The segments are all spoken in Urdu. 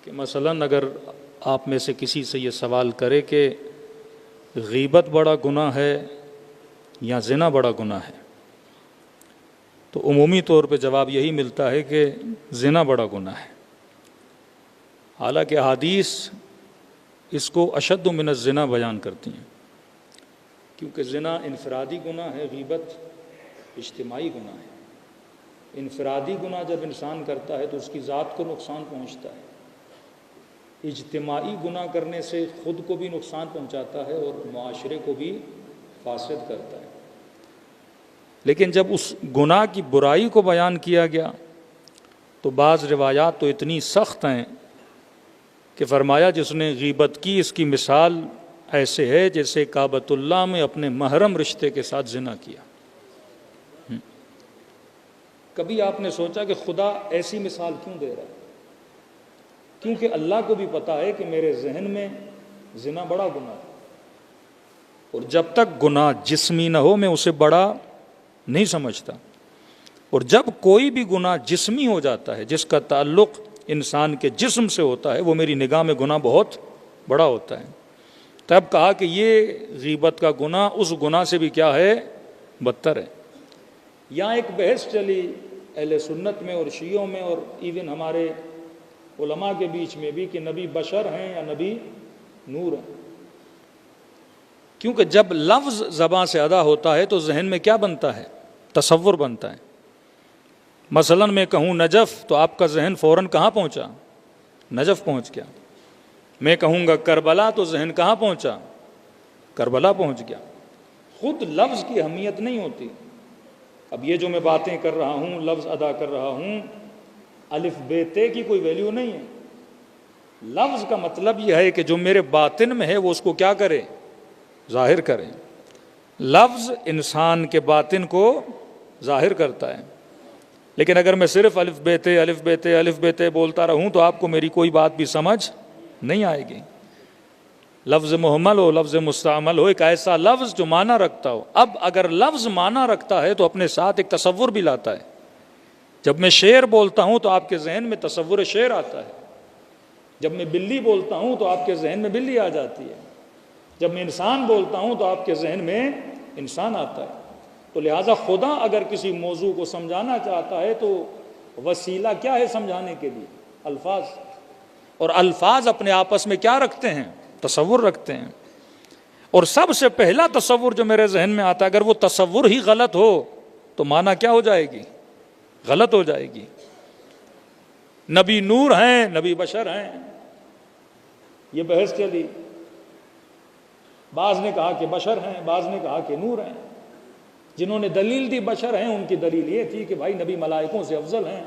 کہ مثلاً اگر آپ میں سے کسی سے یہ سوال کرے کہ غیبت بڑا گناہ ہے یا زنا بڑا گناہ ہے، تو عمومی طور پہ جواب یہی ملتا ہے کہ زنا بڑا گناہ ہے۔ حالانکہ احادیث اس کو اشد من الزنا بیان کرتی ہیں، کیونکہ زنا انفرادی گناہ ہے، غیبت اجتماعی گناہ ہے۔ انفرادی گناہ جب انسان کرتا ہے تو اس کی ذات کو نقصان پہنچتا ہے، اجتماعی گناہ کرنے سے خود کو بھی نقصان پہنچاتا ہے اور معاشرے کو بھی فاسد کرتا ہے۔ لیکن جب اس گناہ کی برائی کو بیان کیا گیا تو بعض روایات تو اتنی سخت ہیں کہ فرمایا جس نے غیبت کی اس کی مثال ایسے ہے جیسے کعبۃ اللہ میں اپنے محرم رشتے کے ساتھ زنا کیا۔ کبھی آپ نے سوچا کہ خدا ایسی مثال کیوں دے رہا ہے؟ کیونکہ اللہ کو بھی پتا ہے کہ میرے ذہن میں زنا بڑا گناہ ہے، اور جب تک گناہ جسمی نہ ہو میں اسے بڑا نہیں سمجھتا، اور جب کوئی بھی گناہ جسمی ہو جاتا ہے جس کا تعلق انسان کے جسم سے ہوتا ہے وہ میری نگاہ میں گناہ بہت بڑا ہوتا ہے۔ تب کہا کہ یہ غیبت کا گناہ اس گناہ سے بھی کیا ہے؟ بدتر ہے۔ یہاں ایک بحث چلی اہل سنت میں اور شیعوں میں اور ایون ہمارے علماء کے بیچ میں بھی کہ نبی بشر ہیں یا نبی نور ہیں، کیونکہ جب لفظ زبان سے ادا ہوتا ہے تو ذہن میں کیا بنتا ہے؟ تصور بنتا ہے۔ مثلا میں کہوں نجف تو آپ کا ذہن فوراً کہاں پہنچا؟ نجف پہنچ گیا۔ میں کہوں گا کربلا تو ذہن کہاں پہنچا؟ کربلا پہنچ گیا۔ خود لفظ کی اہمیت نہیں ہوتی۔ اب یہ جو میں باتیں کر رہا ہوں، لفظ ادا کر رہا ہوں، الف بے تے کی کوئی ویلیو نہیں ہے۔ لفظ کا مطلب یہ ہے کہ جو میرے باطن میں ہے وہ اس کو کیا کرے؟ ظاہر کرے۔ لفظ انسان کے باطن کو ظاہر کرتا ہے، لیکن اگر میں صرف الف بے تے الف بے تے الف بے تے بولتا رہوں تو آپ کو میری کوئی بات بھی سمجھ نہیں آئے گی۔ لفظ محمل ہو، لفظ مستعمل ہو، ایک ایسا لفظ جو معنی رکھتا ہو۔ اب اگر لفظ معنی رکھتا ہے تو اپنے ساتھ ایک تصور بھی لاتا ہے۔ جب میں شعر بولتا ہوں تو آپ کے ذہن میں تصور شعر آتا ہے، جب میں بلی بولتا ہوں تو آپ کے ذہن میں بلی آ جاتی ہے، جب میں انسان بولتا ہوں تو آپ کے ذہن میں انسان آتا ہے۔ تو لہٰذا خدا اگر کسی موضوع کو سمجھانا چاہتا ہے تو وسیلہ کیا ہے سمجھانے کے لیے؟ الفاظ۔ اور الفاظ اپنے آپس میں کیا رکھتے ہیں؟ تصور رکھتے ہیں۔ اور سب سے پہلا تصور جو میرے ذہن میں آتا ہے اگر وہ تصور ہی غلط ہو تو معنی کیا ہو جائے گی؟ غلط ہو جائے گی۔ نبی نور ہیں، نبی بشر ہیں، یہ بحث چلی۔ بعض نے کہا کہ بشر ہیں، بعض نے کہا کہ نور ہیں۔ جنہوں نے دلیل دی بشر ہیں ان کی دلیل یہ تھی کہ بھائی نبی ملائکوں سے افضل ہیں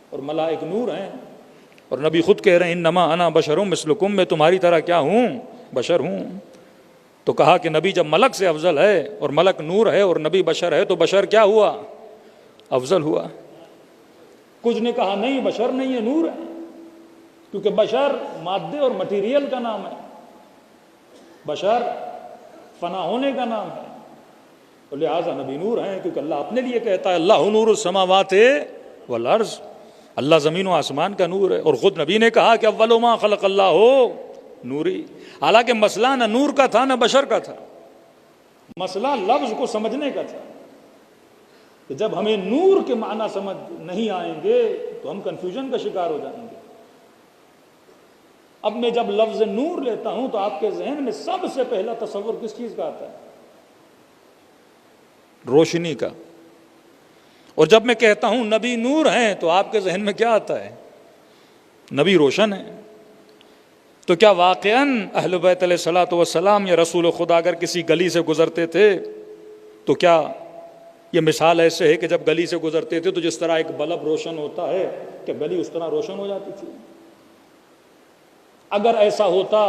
اور ملائک نور ہیں، اور نبی خود کہہ رہے ہیں انما انا بشر مثلکم، میں تمہاری طرح کیا ہوں؟ بشر ہوں۔ تو کہا کہ نبی جب ملک سے افضل ہے اور ملک نور ہے اور نبی بشر ہے تو بشر کیا ہوا؟ افضل ہوا۔ کچھ نے کہا نہیں بشر نہیں ہے، نور ہے، کیونکہ بشر مادے اور مٹیریل کا نام ہے، بشر فنا ہونے کا نام ہے، اور لہٰذا نبی نور ہیں، کیونکہ اللہ اپنے لیے کہتا ہے اللہ نور السماوات والارض، اللہ زمین و آسمان کا نور ہے، اور خود نبی نے کہا کہ اول ما خلق اللہ ہو نوری۔ حالانکہ مسئلہ نہ نور کا تھا نہ بشر کا تھا، مسئلہ لفظ کو سمجھنے کا تھا کہ جب ہمیں نور کے معنی سمجھ نہیں آئیں گے تو ہم کنفیوژن کا شکار ہو جائیں گے۔ اب میں جب لفظ نور لیتا ہوں تو آپ کے ذہن میں سب سے پہلا تصور کس چیز کا آتا ہے؟ روشنی کا۔ اور جب میں کہتا ہوں نبی نور ہیں تو آپ کے ذہن میں کیا آتا ہے؟ نبی روشن ہے۔ تو کیا واقعاً اہل بیت علیہ الصلوۃ والسلام یا رسول خدا اگر کسی گلی سے گزرتے تھے تو کیا یہ مثال ایسے ہے کہ جب گلی سے گزرتے تھے تو جس طرح ایک بلب روشن ہوتا ہے کہ گلی اس طرح روشن ہو جاتی تھی؟ اگر ایسا ہوتا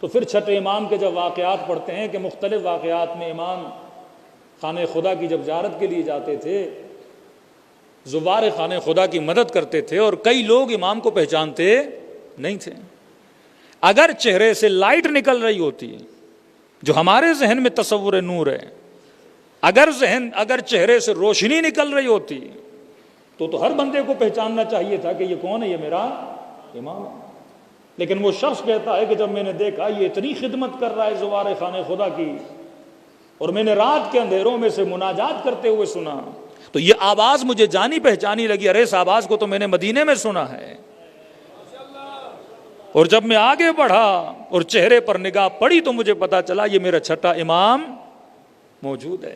تو پھر چھٹے امام کے جب واقعات پڑھتے ہیں کہ مختلف واقعات میں امام خانہ خدا کی جب زیارت کے لیے جاتے تھے، زوار خانہ خدا کی مدد کرتے تھے، اور کئی لوگ امام کو پہچانتے نہیں تھے۔ اگر چہرے سے لائٹ نکل رہی ہوتی جو ہمارے ذہن میں تصور نور ہے، اگر چہرے سے روشنی نکل رہی ہوتی تو ہر بندے کو پہچاننا چاہیے تھا کہ یہ کون ہے؟ یہ میرا امام ہے۔ لیکن وہ شخص کہتا ہے کہ جب میں نے دیکھا یہ اتنی خدمت کر رہا ہے زوار خانہ خدا کی، اور میں نے رات کے اندھیروں میں سے مناجات کرتے ہوئے سنا، تو یہ آواز مجھے جانی پہچانی لگی، ارے اس آواز کو تو میں نے مدینے میں سنا ہے۔ اور جب میں آگے بڑھا اور چہرے پر نگاہ پڑی تو مجھے پتا چلا یہ میرا چھٹا امام موجود ہے۔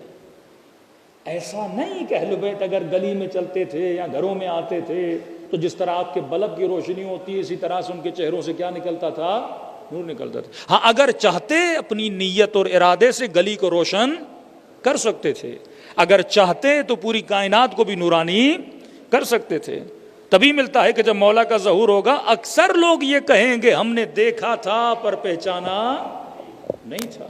ایسا نہیں کہ اہل بیت اگر گلی میں چلتے تھے یا گھروں میں آتے تھے تو جس طرح آپ کے بلب کی روشنی ہوتی ہے اسی طرح سے ان کے چہروں سے کیا نکلتا تھا؟ نور نکلتا تھا۔ ہاں اگر چاہتے اپنی نیت اور ارادے سے گلی کو روشن کر سکتے تھے، اگر چاہتے تو پوری کائنات کو بھی نورانی کر سکتے تھے۔ تبھی ملتا ہے کہ جب مولا کا ظہور ہوگا اکثر لوگ یہ کہیں گے ہم نے دیکھا تھا پر پہچانا نہیں تھا۔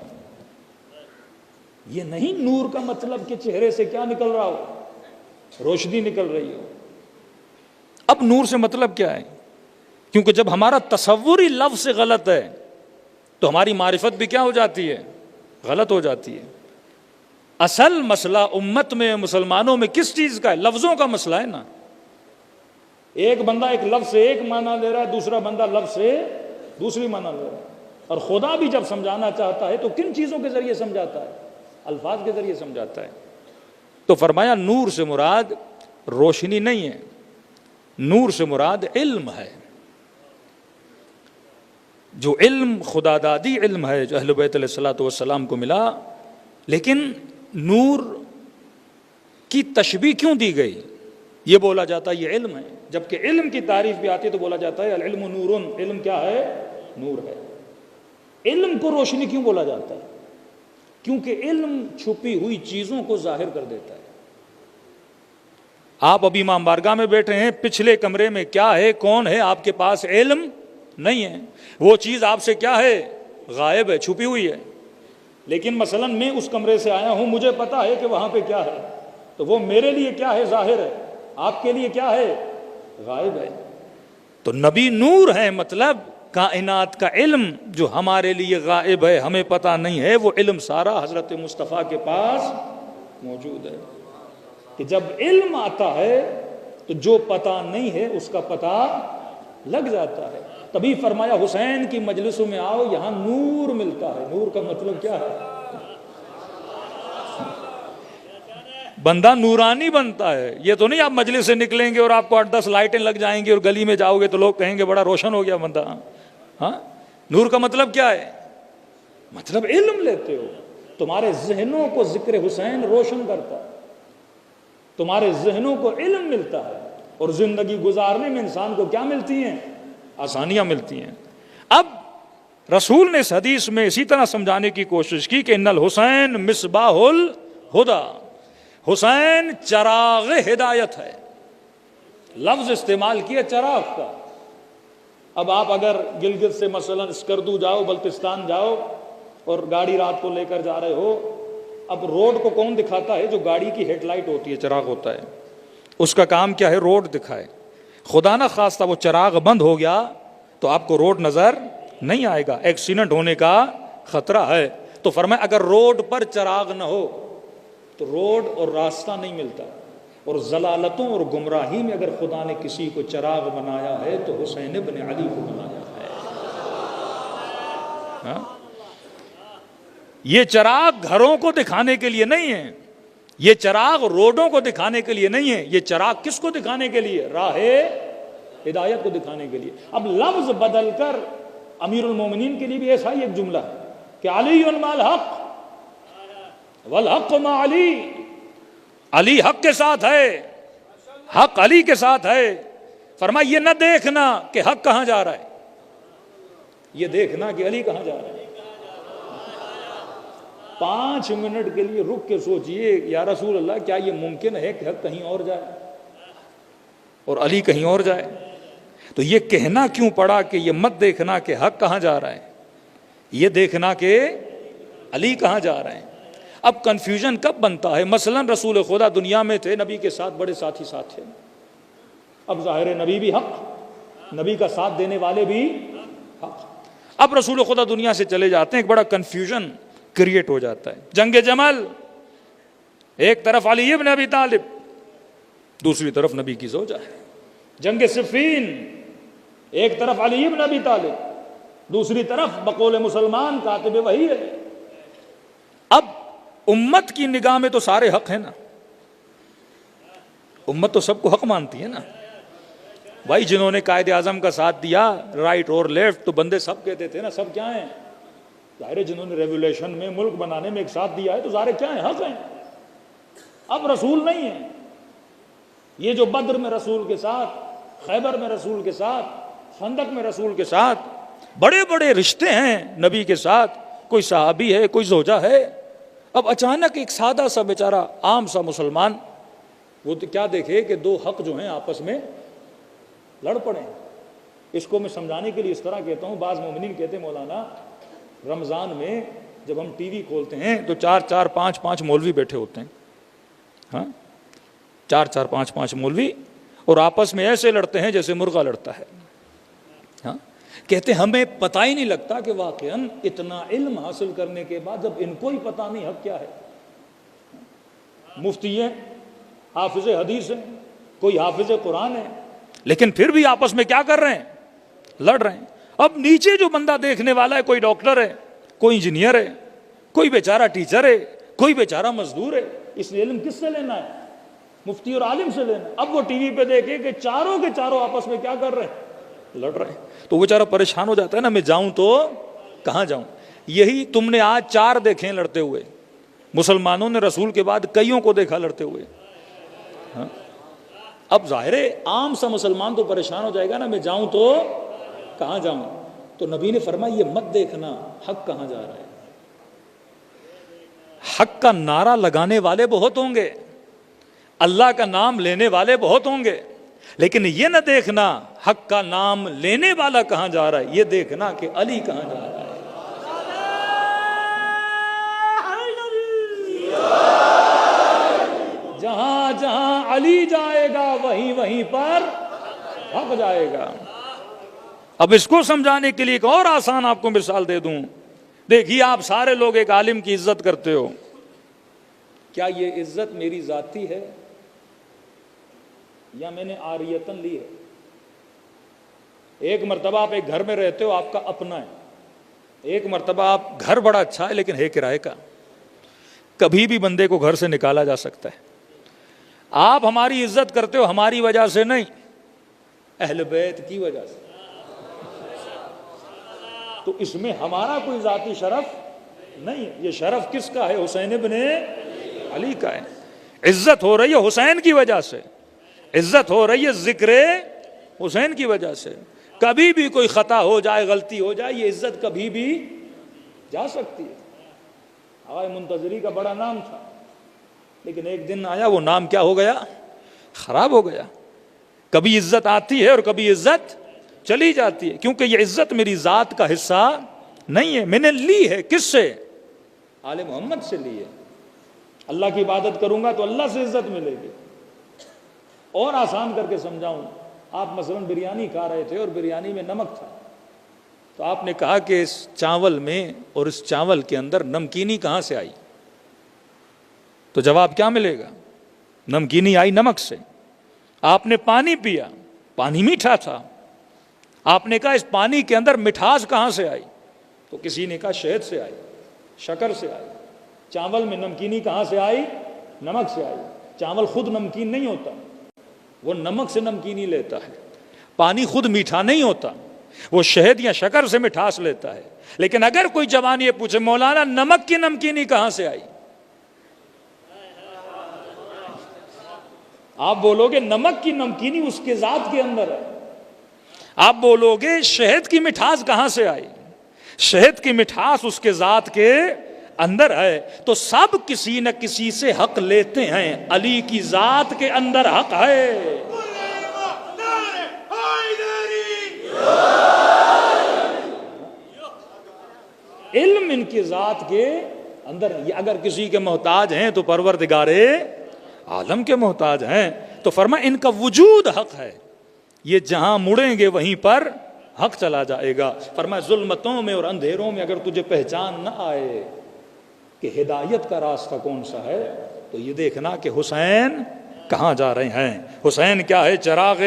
یہ نہیں نور کا مطلب کہ چہرے سے کیا نکل رہا ہو، روشنی نکل رہی ہو۔ اب نور سے مطلب کیا ہے؟ کیونکہ جب ہمارا تصور ہی لفظ سے غلط ہے تو ہماری معرفت بھی کیا ہو جاتی ہے؟ غلط ہو جاتی ہے۔ اصل مسئلہ امت میں مسلمانوں میں کس چیز کا ہے؟ لفظوں کا مسئلہ ہے نا۔ ایک بندہ ایک لفظ سے ایک معنی لے رہا ہے، دوسرا بندہ لفظ سے دوسری معنی لے رہا ہے۔ اور خدا بھی جب سمجھانا چاہتا ہے تو کن چیزوں کے ذریعے سمجھاتا ہے؟ الفاظ کے ذریعے سمجھاتا ہے۔ تو فرمایا نور سے مراد روشنی نہیں ہے، نور سے مراد علم ہے۔ جو علم خدا دادی علم ہے جو اہل بیت علیہ الصلوۃ والسلام کو ملا، لیکن نور کی تشبیہ کیوں دی گئی؟ یہ بولا جاتا ہے یہ علم ہے، جبکہ علم کی تعریف بھی آتی ہے تو بولا جاتا ہے العلم نور، علم کیا ہے؟ نور ہے۔ علم کو روشنی کیوں بولا جاتا ہے؟ کیونکہ علم چھپی ہوئی چیزوں کو ظاہر کر دیتا ہے۔ آپ ابھی امام بارگاہ میں بیٹھے ہیں، پچھلے کمرے میں کیا ہے، کون ہے، آپ کے پاس علم نہیں ہے۔ وہ چیز آپ سے کیا ہے؟ غائب ہے، چھپی ہوئی ہے۔ لیکن مثلا میں اس کمرے سے آیا ہوں، مجھے پتا ہے کہ وہاں پہ کیا ہے، تو وہ میرے لیے کیا ہے؟ ظاہر ہے۔ آپ کے لیے کیا ہے؟ غائب ہے۔ تو نبی نور ہے، مطلب کائنات کا علم جو ہمارے لیے غائب ہے، ہمیں پتہ نہیں ہے، وہ علم سارا حضرت مصطفیٰ کے پاس موجود ہے۔ کہ جب علم آتا ہے تو جو پتہ نہیں ہے اس کا پتہ لگ جاتا ہے۔ تبھی فرمایا حسین کی مجلسوں میں آؤ، یہاں نور ملتا ہے۔ نور کا مطلب کیا ہے؟ بندہ نورانی بنتا ہے۔ یہ تو نہیں آپ مجلس سے نکلیں گے اور آپ کو 8-10 لائٹیں لگ جائیں گی اور گلی میں جاؤ گے تو لوگ کہیں گے بڑا روشن ہو گیا بندہ۔ ہاں، نور کا مطلب کیا ہے؟ مطلب علم لیتے ہو، تمہارے ذہنوں کو ذکر حسین روشن کرتا ہے، تمہارے ذہنوں کو علم ملتا ہے، اور زندگی گزارنے میں انسان کو کیا ملتی ہیں؟ آسانیاں ملتی ہیں۔ اب رسول نے اس حدیث میں اسی طرح سمجھانے کی کوشش کی کہ ان الحسین مصباح الہدی، حسین چراغ ہدایت ہے۔ لفظ استعمال کیا چراغ کا۔ اب آپ اگر گلگت سے مثلا اسکردو جاؤ، بلتستان جاؤ اور گاڑی رات کو لے کر جا رہے ہو، اب روڈ کو کون دکھاتا ہے؟ جو گاڑی کی ہیڈ لائٹ ہوتی ہے، چراغ ہوتا ہے، اس کا کام کیا ہے؟ روڈ دکھائے۔ خدا نہ خواستہ وہ چراغ بند ہو گیا تو آپ کو روڈ نظر نہیں آئے گا، ایکسیڈنٹ ہونے کا خطرہ ہے۔ تو فرمایا اگر روڈ پر چراغ نہ ہو تو روڈ اور راستہ نہیں ملتا۔ اور ضلالتوں اور گمراہی میں اگر خدا نے کسی کو چراغ بنایا ہے تو حسین ابن علی کو بنایا ہے۔ ہاں؟ یہ چراغ گھروں کو دکھانے کے لیے نہیں ہے، یہ چراغ روڈوں کو دکھانے کے لیے نہیں ہے، یہ چراغ کس کو دکھانے کے لیے؟ راہ ہدایت کو دکھانے کے لیے۔ اب لفظ بدل کر امیر المومنین کے لیے بھی ایسا ہی ایک جملہ ہے کہ علی مع الحق والحق مع علی، علی حق کے ساتھ ہے، حق علی کے ساتھ ہے۔ فرمایا یہ نہ دیکھنا کہ حق کہاں جا رہا ہے، یہ دیکھنا کہ علی کہاں جا رہا ہے۔ 5 منٹ کے لیے رک کے سوچئے یا رسول اللہ کیا یہ ممکن ہے کہ حق کہیں اور جائے اور علی کہیں اور جائے؟ تو یہ کہنا کیوں پڑا کہ یہ مت دیکھنا کہ حق کہاں جا رہا ہے، یہ دیکھنا کہ علی کہاں جا رہے ہیں۔ اب کنفیوژن کب بنتا ہے؟ مثلا رسول خدا دنیا میں تھے، نبی کے ساتھ بڑے ساتھی ساتھ تھے۔ اب ظاہر ہے نبی بھی حق، نبی کا ساتھ دینے والے بھی حق۔ اب رسول خدا دنیا سے چلے جاتے ہیں، ایک بڑا کنفیوژن کریٹ ہو جاتا ہے۔ جنگ جمل، ایک طرف علی ابن ابی طالب، دوسری طرف نبی کی زوجہ ہے۔ جنگ صفین، ایک طرف علی بن ابی طالب, دوسری طرف بقول مسلمان کاتب وحی ہے. اب امت کی نگاہ میں تو سارے حق ہیں نا, امت تو سب کو حق مانتی ہے نا بھائی. جنہوں نے قائد اعظم کا ساتھ دیا رائٹ اور لیفٹ, تو بندے سب کہتے تھے نا سب کیا ہیں, ظاہر ہے جنہوں نے ریولیوشن میں ملک بنانے میں ایک ساتھ دیا ہے تو سارے کیا ہیں, حق ہیں. اب رسول نہیں ہیں. یہ جو بدر میں رسول کے ساتھ, خیبر میں رسول کے ساتھ, خندق میں رسول کے ساتھ بڑے بڑے رشتے ہیں نبی کے ساتھ, کوئی صحابی ہے, کوئی زوجہ ہے. اب اچانک ایک سادہ سا بیچارہ عام سا مسلمان وہ تو کیا دیکھے کہ دو حق جو ہیں آپس میں لڑ پڑے. اس کو میں سمجھانے کے لیے اس طرح کہتا ہوں, بعض مومنین کہتے ہیں مولانا رمضان میں جب ہم ٹی وی کھولتے ہیں تو 4 5 مولوی بیٹھے ہوتے ہیں, ہاں 4 5 مولوی, اور آپس میں ایسے لڑتے ہیں جیسے مرغا لڑتا ہے. ہاں کہتے ہمیں پتہ ہی نہیں لگتا کہ واقعاً اتنا علم حاصل کرنے کے بعد جب ان کو ہی پتہ نہیں حق کیا ہے. مفتی ہیں, حافظ حدیث ہیں, کوئی حافظ قرآن ہے, لیکن پھر بھی آپس میں کیا کر رہے ہیں, لڑ رہے ہیں. اب نیچے جو بندہ دیکھنے والا ہے, کوئی ڈاکٹر ہے, کوئی انجینئر ہے, کوئی بیچارہ ٹیچر ہے, کوئی بیچارہ مزدور ہے, اس نے علم کس سے لینا ہے, مفتی اور عالم سے لینا. اب وہ ٹی وی پہ دیکھے کہ چاروں کے چاروں آپس میں کیا کر رہے ہیں, لڑ رہے ہیں, تو وہ بیچارہ پریشان ہو جاتا ہے نا, میں جاؤں تو کہاں جاؤں. یہی تم نے آج 4 دیکھے لڑتے ہوئے, مسلمانوں نے رسول کے بعد کئیوں کو دیکھا لڑتے ہوئے. ہاں اب ظاہر ہے عام سا مسلمان تو پریشان ہو جائے گا نا, میں جاؤں تو کہاں جاؤں. تو نبی نے فرمایا یہ مت دیکھنا حق کہاں جا رہا ہے. حق کا نعرہ لگانے والے بہت ہوں گے, اللہ کا نام لینے والے بہت ہوں گے, لیکن یہ نہ دیکھنا حق کا نام لینے والا کہاں جا رہا ہے, یہ دیکھنا کہ علی کہاں جا رہا ہے. جہاں جہاں علی جائے گا وہیں وہیں پر حق جائے گا. اب اس کو سمجھانے کے لیے ایک اور آسان آپ کو مثال دے دوں. دیکھیے آپ سارے لوگ ایک عالم کی عزت کرتے ہو, کیا یہ عزت میری ذاتی ہے یا میں نے عاریتن لی ہے؟ ایک مرتبہ آپ ایک گھر میں رہتے ہو, آپ کا اپنا ہے. ایک مرتبہ آپ گھر بڑا اچھا ہے لیکن ہے کرائے کا, کبھی بھی بندے کو گھر سے نکالا جا سکتا ہے. آپ ہماری عزت کرتے ہو ہماری وجہ سے نہیں, اہل بیت کی وجہ سے. تو اس میں ہمارا کوئی ذاتی شرف نہیں ہے, یہ شرف کس کا ہے؟ حسین ابن علی کا ہے. عزت ہو رہی ہے حسین کی وجہ سے, عزت ہو رہی ہے ذکر حسین کی وجہ سے. کبھی بھی کوئی خطا ہو جائے, غلطی ہو جائے, یہ عزت کبھی بھی جا سکتی ہے. آقا منتظری کا بڑا نام تھا, لیکن ایک دن آیا وہ نام کیا ہو گیا, خراب ہو گیا. کبھی عزت آتی ہے اور کبھی عزت چلی جاتی ہے, کیونکہ یہ عزت میری ذات کا حصہ نہیں ہے, میں نے لی ہے کس سے؟ آل محمد سے لی ہے. اللہ کی عبادت کروں گا تو اللہ سے عزت ملے گی. اور آسان کر کے سمجھاؤں, آپ مثلا بریانی کھا رہے تھے اور بریانی میں نمک تھا, تو آپ نے کہا کہ اس چاول میں اور اس چاول کے اندر نمکینی کہاں سے آئی؟ تو جواب کیا ملے گا؟ نمکینی آئی نمک سے. آپ نے پانی پیا, پانی میٹھا تھا, آپ نے کہا اس پانی کے اندر مٹھاس کہاں سے آئی؟ تو کسی نے کہا شہد سے آئی, شکر سے آئی. چاول میں نمکینی کہاں سے آئی؟ نمک سے آئی. چاول خود نمکین نہیں ہوتا, وہ نمک سے نمکینی لیتا ہے. پانی خود میٹھا نہیں ہوتا, وہ شہد یا شکر سے مٹھاس لیتا ہے. لیکن اگر کوئی جوان یہ پوچھے مولانا نمک کی نمکینی کہاں سے آئی, آپ بولو گے نمک کی نمکینی اس کے ذات کے اندر ہے. آپ بولو گے شہد کی مٹھاس کہاں سے آئی, شہد کی مٹھاس اس کے ذات کے اندر ہے. تو سب کسی نہ کسی سے حق لیتے ہیں, علی کی ذات کے اندر حق ہے. علم ان کی ذات کے اندر ہے. اگر کسی کے محتاج ہیں تو پروردگار عالم کے محتاج ہیں. تو فرما ان کا وجود حق ہے, یہ جہاں مڑیں گے وہیں پر حق چلا جائے گا. فرما ظلمتوں میں اور اندھیروں میں اگر تجھے پہچان نہ آئے کہ ہدایت کا راستہ کون سا ہے, تو یہ دیکھنا کہ حسین کہاں جا رہے ہیں. حسین کیا ہے؟ چراغ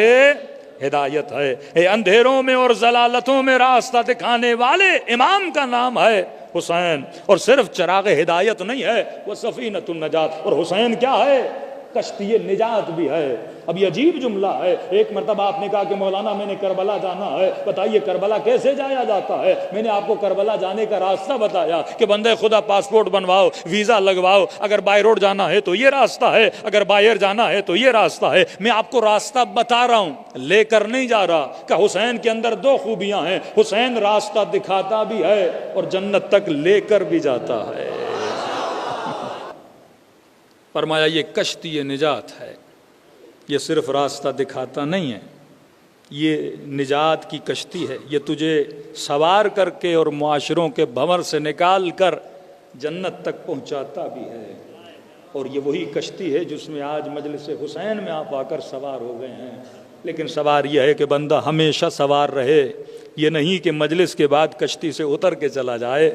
ہدایت ہے. اے اندھیروں میں اور ضلالتوں میں راستہ دکھانے والے امام کا نام ہے حسین. اور صرف چراغ ہدایت نہیں ہے، وہ سفینۃ النجات. اور حسین کیا ہے؟ کشتی نجات بھی ہے. اب یہ عجیب جملہ ہے. ایک مرتبہ آپ نے کہا کہ مولانا میں نے کربلا جانا ہے، بتائیے کربلا کیسے جایا جاتا ہے؟ میں نے آپ کو کربلا جانے کا راستہ بتایا کہ بندے خدا پاسپورٹ بنواؤ، ویزا لگواؤ، اگر بائی روڈ جانا ہے تو یہ راستہ ہے، اگر بائی ایئر جانا ہے تو یہ راستہ ہے. میں آپ کو راستہ بتا رہا ہوں، لے کر نہیں جا رہا. کہ حسین کے اندر دو خوبیاں ہیں، حسین راستہ دکھاتا بھی ہے اور جنت تک لے کر بھی جاتا ہے. فرمایا یہ کشتی نجات ہے، یہ صرف راستہ دکھاتا نہیں ہے، یہ نجات کی کشتی ہے. یہ تجھے سوار کر کے اور معاشروں کے بھنور سے نکال کر جنت تک پہنچاتا بھی ہے. اور یہ وہی کشتی ہے جس میں آج مجلس حسین میں آپ آ کر سوار ہو گئے ہیں. لیکن سوار یہ ہے کہ بندہ ہمیشہ سوار رہے، یہ نہیں کہ مجلس کے بعد کشتی سے اتر کے چلا جائے.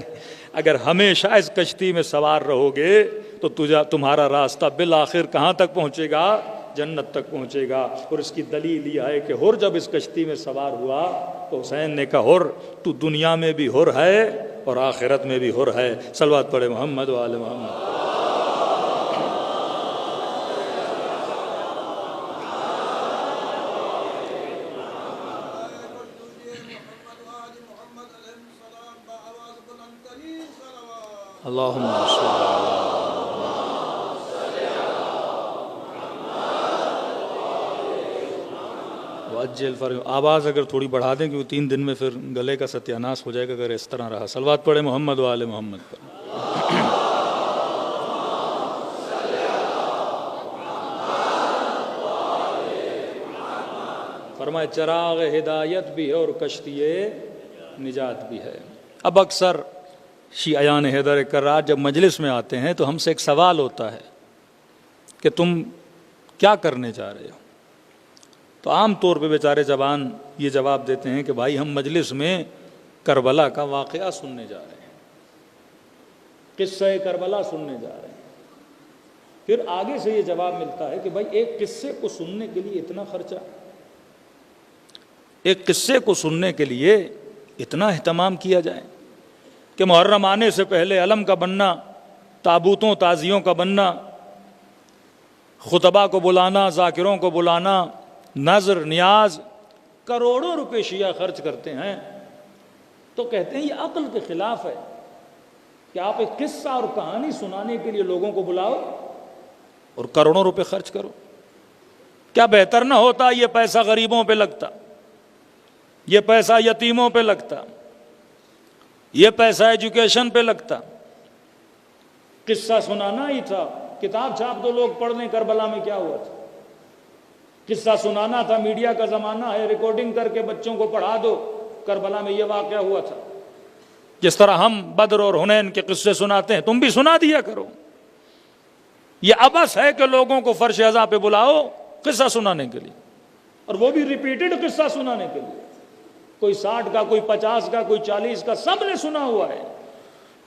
اگر ہمیشہ اس کشتی میں سوار رہو گے تو تمہارا راستہ بالآخر کہاں تک پہنچے گا؟ جنت تک پہنچے گا. اور اس کی دلیل یہ ہے کہ حر جب اس کشتی میں سوار ہوا تو حسین نے کہا حر تو دنیا میں بھی حر ہے اور آخرت میں بھی حر ہے. صلوات پڑھے محمد و آل محمد. اللہم صل وعجل فرج. آواز اگر تھوڑی بڑھا دیں کیونکہ 3 دن میں پھر گلے کا ستیاناس ہو جائے گا اگر اس طرح رہا. صلوات پڑھے محمد و آل محمد پر. فرمائے چراغ ہدایت بھی ہے اور کشتی نجات بھی ہے. اب اکثر شیعیان حیدر کرار جب مجلس میں آتے ہیں تو ہم سے ایک سوال ہوتا ہے کہ تم کیا کرنے جا رہے ہو؟ تو عام طور پہ بیچارے زبان یہ جواب دیتے ہیں کہ بھائی ہم مجلس میں کربلا کا واقعہ سننے جا رہے ہیں، قصہ کربلا سننے جا رہے ہیں. پھر آگے سے یہ جواب ملتا ہے کہ بھائی ایک قصے کو سننے کے لیے اتنا خرچہ، ایک قصے کو سننے کے لیے اتنا اہتمام کیا جائے کہ محرم آنے سے پہلے علم کا بننا، تابوتوں تعزیوں کا بننا، خطبہ کو بلانا، ذاکروں کو بلانا، نظر نیاز، کروڑوں روپے شیعہ خرچ کرتے ہیں. تو کہتے ہیں یہ عقل کے خلاف ہے کہ آپ ایک قصہ اور کہانی سنانے کے لیے لوگوں کو بلاؤ اور کروڑوں روپے خرچ کرو. کیا بہتر نہ ہوتا یہ پیسہ غریبوں پہ لگتا، یہ پیسہ یتیموں پہ لگتا، یہ پیسہ ایجوکیشن پہ لگتا؟ قصہ سنانا ہی تھا. کتاب چھاپ دو لوگ پڑھ لیں کربلا میں کیا ہوا تھا. قصہ سنانا تھا، میڈیا کا زمانہ ہے، ریکارڈنگ کر کے بچوں کو پڑھا دو کربلا میں یہ واقعہ ہوا تھا. جس طرح ہم بدر اور حنین کے قصے سناتے ہیں تم بھی سنا دیا کرو. یہ عبث ہے کہ لوگوں کو فرش اعضاء پہ بلاؤ قصہ سنانے کے لیے، اور وہ بھی ریپیٹڈ قصہ سنانے کے لیے. کوئی 60 کا، کوئی 50 کا، کوئی 40 کا، سب نے سنا ہوا ہے.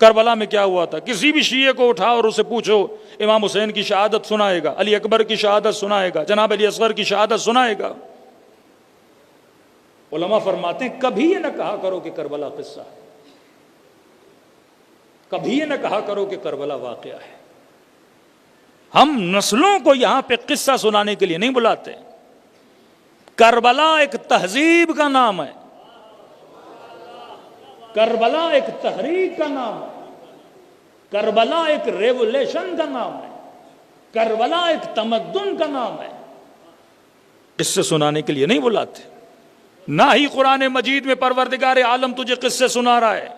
کربلا میں کیا ہوا تھا؟ کسی بھی شیعہ کو اٹھاؤ اور اسے پوچھو، امام حسین کی شہادت سنائے گا، علی اکبر کی شہادت سنائے گا، جناب علی اصغر کی شہادت سنائے گا. علماء فرماتے ہیں کبھی یہ نہ کہا کرو کہ کربلا قصہ ہے، کبھی یہ نہ کہا کرو کہ کربلا واقعہ ہے. ہم نسلوں کو یہاں پہ قصہ سنانے کے لیے نہیں بلاتے. کربلا ایک تہذیب کا نام ہے، کربلا ایک تحریک کا نام ہے، کربلا ایک ریولیشن کا نام ہے، کربلا ایک تمدن کا نام ہے. قصے سنانے کے لیے نہیں بلاتے. نہ ہی قرآن مجید میں پروردگار عالم تجھے قصے سنا رہا ہے.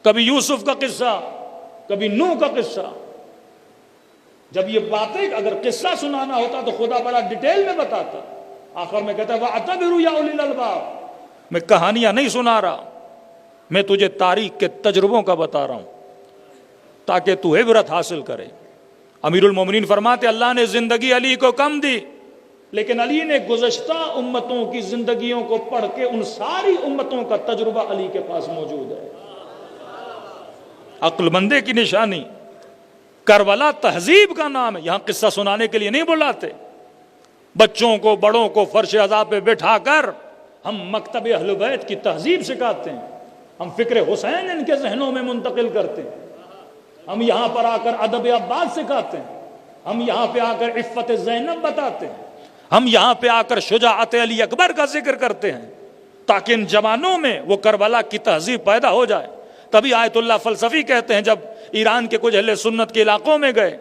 کبھی یوسف کا قصہ، کبھی نوح کا قصہ. جب یہ باتیں اگر قصہ سنانا ہوتا تو خدا بڑا ڈیٹیل میں بتاتا. آخر میں کہتا ہے وَاعْتَبِرُوا يَا أُولِي الْأَلْبَابِ. میں کہانیاں نہیں سنا رہا، میں تجھے تاریخ کے تجربوں کا بتا رہا ہوں تاکہ تو عبرت حاصل کرے. امیر المومنین فرماتے اللہ نے زندگی علی کو کم دی، لیکن علی نے گزشتہ امتوں کی زندگیوں کو پڑھ کے ان ساری امتوں کا تجربہ علی کے پاس موجود ہے. عقل مندے کی نشانی. کربلا تہذیب کا نام ہے، یہاں قصہ سنانے کے لیے نہیں بلاتے. بچوں کو بڑوں کو فرش عزا پہ بٹھا کر ہم مکتب اہل بیت کی تہذیب سکھاتے ہیں، ہم فکر حسین ان کے ذہنوں میں منتقل کرتے ہیں، ہم یہاں پر آ کر ادب عباس سکھاتے ہیں، ہم یہاں پہ آ کر عفت زینب بتاتے ہیں، ہم یہاں پہ آ کر شجاعت علی اکبر کا ذکر کرتے ہیں، تاکہ ان جوانوں میں وہ کربلا کی تہذیب پیدا ہو جائے۔ تبھی آیت اللہ فلسفی کہتے ہیں جب ایران کے کچھ اہل سنت کے علاقوں میں گئے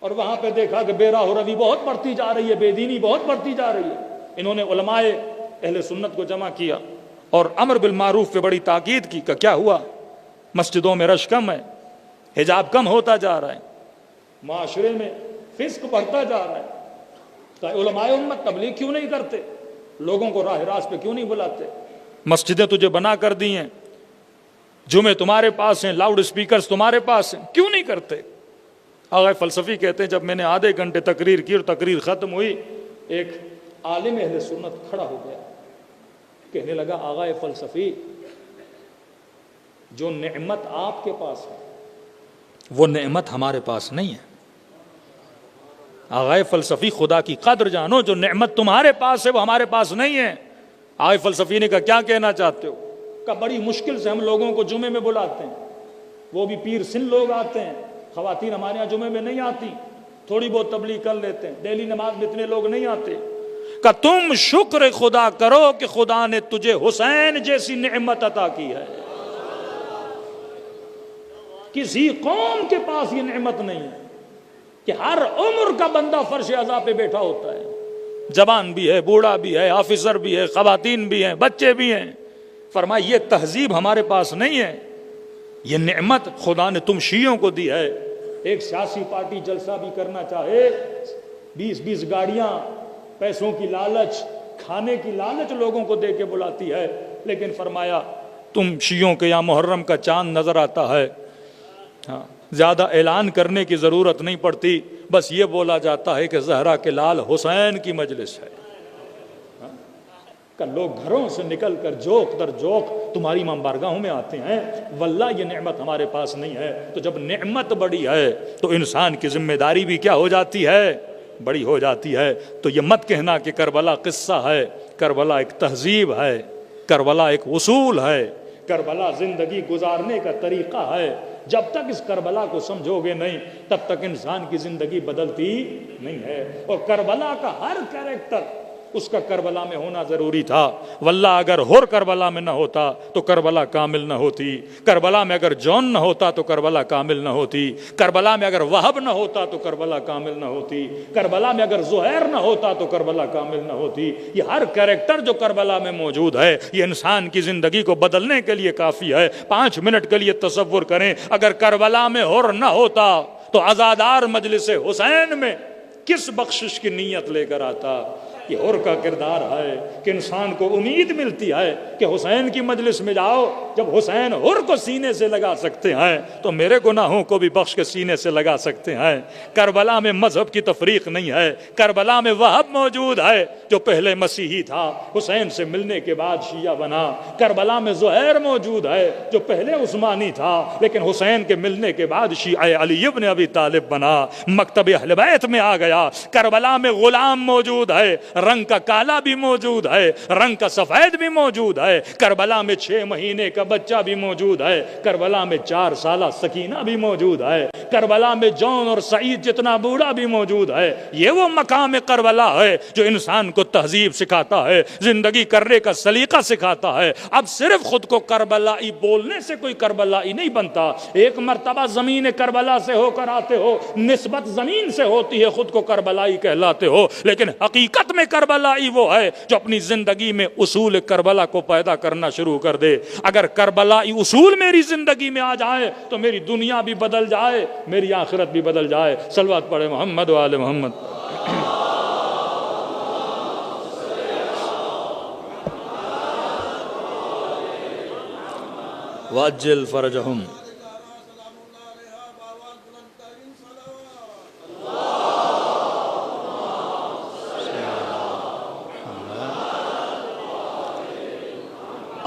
اور وہاں پہ دیکھا کہ بے راہ و روی بہت بڑھتی جا رہی ہے، بے دینی بہت بڑھتی جا رہی ہے، انہوں نے علماء اہل سنت کو جمع کیا اور امر بالمعروف پہ بڑی تاکید کی کہ کیا ہوا، مسجدوں میں رش کم ہے، حجاب کم ہوتا جا رہا ہے، معاشرے میں فسق بڑھتا جا رہا ہے، تو علماء امت تبلیغ کیوں نہیں کرتے، لوگوں کو راہ راست پہ کیوں نہیں بلاتے، مسجدیں تجھے بنا کر دی ہیں، جمعے تمہارے پاس ہیں، لاؤڈ اسپیکرز تمہارے پاس ہیں، کیوں نہیں کرتے؟ آغا فلسفی کہتے ہیں جب میں نے آدھے گھنٹے تقریر کی اور تقریر ختم ہوئی، ایک عالم اہل سنت کھڑا ہو گیا، کہنے لگا آغا فلسفی جو نعمت آپ کے پاس ہے وہ نعمت ہمارے پاس نہیں ہے۔ آغا فلسفی خدا کی قدر جانو، جو نعمت تمہارے پاس ہے وہ ہمارے پاس نہیں ہے۔ آغا فلسفی نے کہا کیا کہنا چاہتے ہو؟ کہ بڑی مشکل سے ہم لوگوں کو جمعے میں بلاتے ہیں، وہ بھی پیر سن لوگ آتے ہیں، خواتین ہمارے یہاں جمعے میں نہیں آتی، تھوڑی بہت تبلیغ کر لیتے ہیں، ڈیلی نماز میں اتنے لوگ نہیں آتے۔ کہ تم شکر خدا کرو کہ خدا نے تجھے حسین جیسی نعمت عطا کی ہے، کسی قوم کے پاس یہ نعمت نہیں ہے کہ ہر عمر کا بندہ فرش عزا پہ بیٹھا ہوتا ہے، جوان بھی ہے، بوڑھا بھی ہے، آفیسر بھی ہے، خواتین بھی ہیں، بچے بھی ہیں۔ فرمایا یہ تہذیب ہمارے پاس نہیں ہے، یہ نعمت خدا نے تم شیعوں کو دی ہے۔ ایک سیاسی پارٹی جلسہ بھی کرنا چاہے، 20 گاڑیاں، پیسوں کی لالچ، کھانے کی لالچ لوگوں کو دے کے بلاتی ہے، لیکن فرمایا تم شیعوں کے یہاں محرم کا چاند نظر آتا ہے، ہاں زیادہ اعلان کرنے کی ضرورت نہیں پڑتی، بس یہ بولا جاتا ہے کہ زہرا کے لال حسین کی مجلس ہے، کہ لوگ گھروں سے نکل کر جوق در جوق تمہاری امام بارگاہوں میں آتے ہیں، واللہ یہ نعمت ہمارے پاس نہیں ہے۔ تو جب نعمت بڑی ہے تو انسان کی ذمہ داری بھی کیا ہو جاتی ہے؟ بڑی ہو جاتی ہے۔ تو یہ مت کہنا کہ کربلا قصہ ہے، کربلا ایک تہذیب ہے، کربلا ایک اصول ہے، کربلا زندگی گزارنے کا طریقہ ہے۔ جب تک اس کربلا کو سمجھو گے نہیں تب تک انسان کی زندگی بدلتی نہیں ہے۔ اور کربلا کا ہر کیریکٹر اس کا کربلا میں ہونا ضروری تھا، واللہ اگر ہر کربلا میں نہ ہوتا تو کربلا کامل نہ ہوتی، کربلا میں اگر جون نہ ہوتا تو کربلا کامل نہ ہوتی، کربلا میں اگر وہب نہ ہوتا تو کربلا کامل نہ ہوتی، کربلا میں اگر زہیر نہ ہوتا تو کربلا کامل نہ ہوتی۔ یہ ہر کریکٹر جو کربلا میں موجود ہے یہ انسان کی زندگی کو بدلنے کے لیے کافی ہے۔ 5 منٹ کے لیے تصور کریں، اگر کربلا میں ہر نہ ہوتا تو عزادار مجلس حسین میں کس بخشش کی نیت لے کر آتا؟ یہ ہر کا کردار ہے کہ انسان کو امید ملتی ہے کہ حسین کی مجلس میں جاؤ، جب حسین ہر کو سینے سے لگا سکتے ہیں تو میرے گناہوں کو بھی بخش کے سینے سے لگا سکتے ہیں۔ کربلا میں مذہب کی تفریق نہیں ہے، کربلا میں وہب موجود ہے جو پہلے مسیحی تھا، حسین سے ملنے کے بعد شیعہ بنا، کربلا میں زہیر موجود ہے جو پہلے عثمانی تھا لیکن حسین کے ملنے کے بعد شیعہ علی ابن ابی طالب بنا، مکتب اہل بیت میں آ گیا۔ کربلا میں غلام موجود ہے، رنگ کا کالا بھی موجود ہے، رنگ کا سفید بھی موجود ہے، کربلا میں 6 مہینے کا بچہ بھی موجود ہے، کربلا میں 4 سالہ سکینہ بھی موجود ہے، کربلا میں جون اور سعید جتنا بوڑھا بھی موجود ہے۔ یہ وہ مقام کربلا ہے جو انسان کو تہذیب سکھاتا ہے، زندگی کرنے کا سلیقہ سکھاتا ہے۔ اب صرف خود کو کربلائی بولنے سے کوئی کربلائی نہیں بنتا، ایک مرتبہ زمین کربلا سے ہو کر آتے ہو، نسبت زمین سے ہوتی ہے، خود کو کربلائی کہلاتے ہو، لیکن حقیقت میں کربلائی وہ ہے جو اپنی زندگی میں اصول کربلا کو پیدا کرنا شروع کر دے۔ اگر کربلائی اصول میری زندگی میں آ جائے تو میری دنیا بھی بدل جائے، میری آخرت بھی بدل جائے۔ صلوات پڑھے محمد و آل محمد۔ وَعَجِّلْ فَرَجَهُمْ۔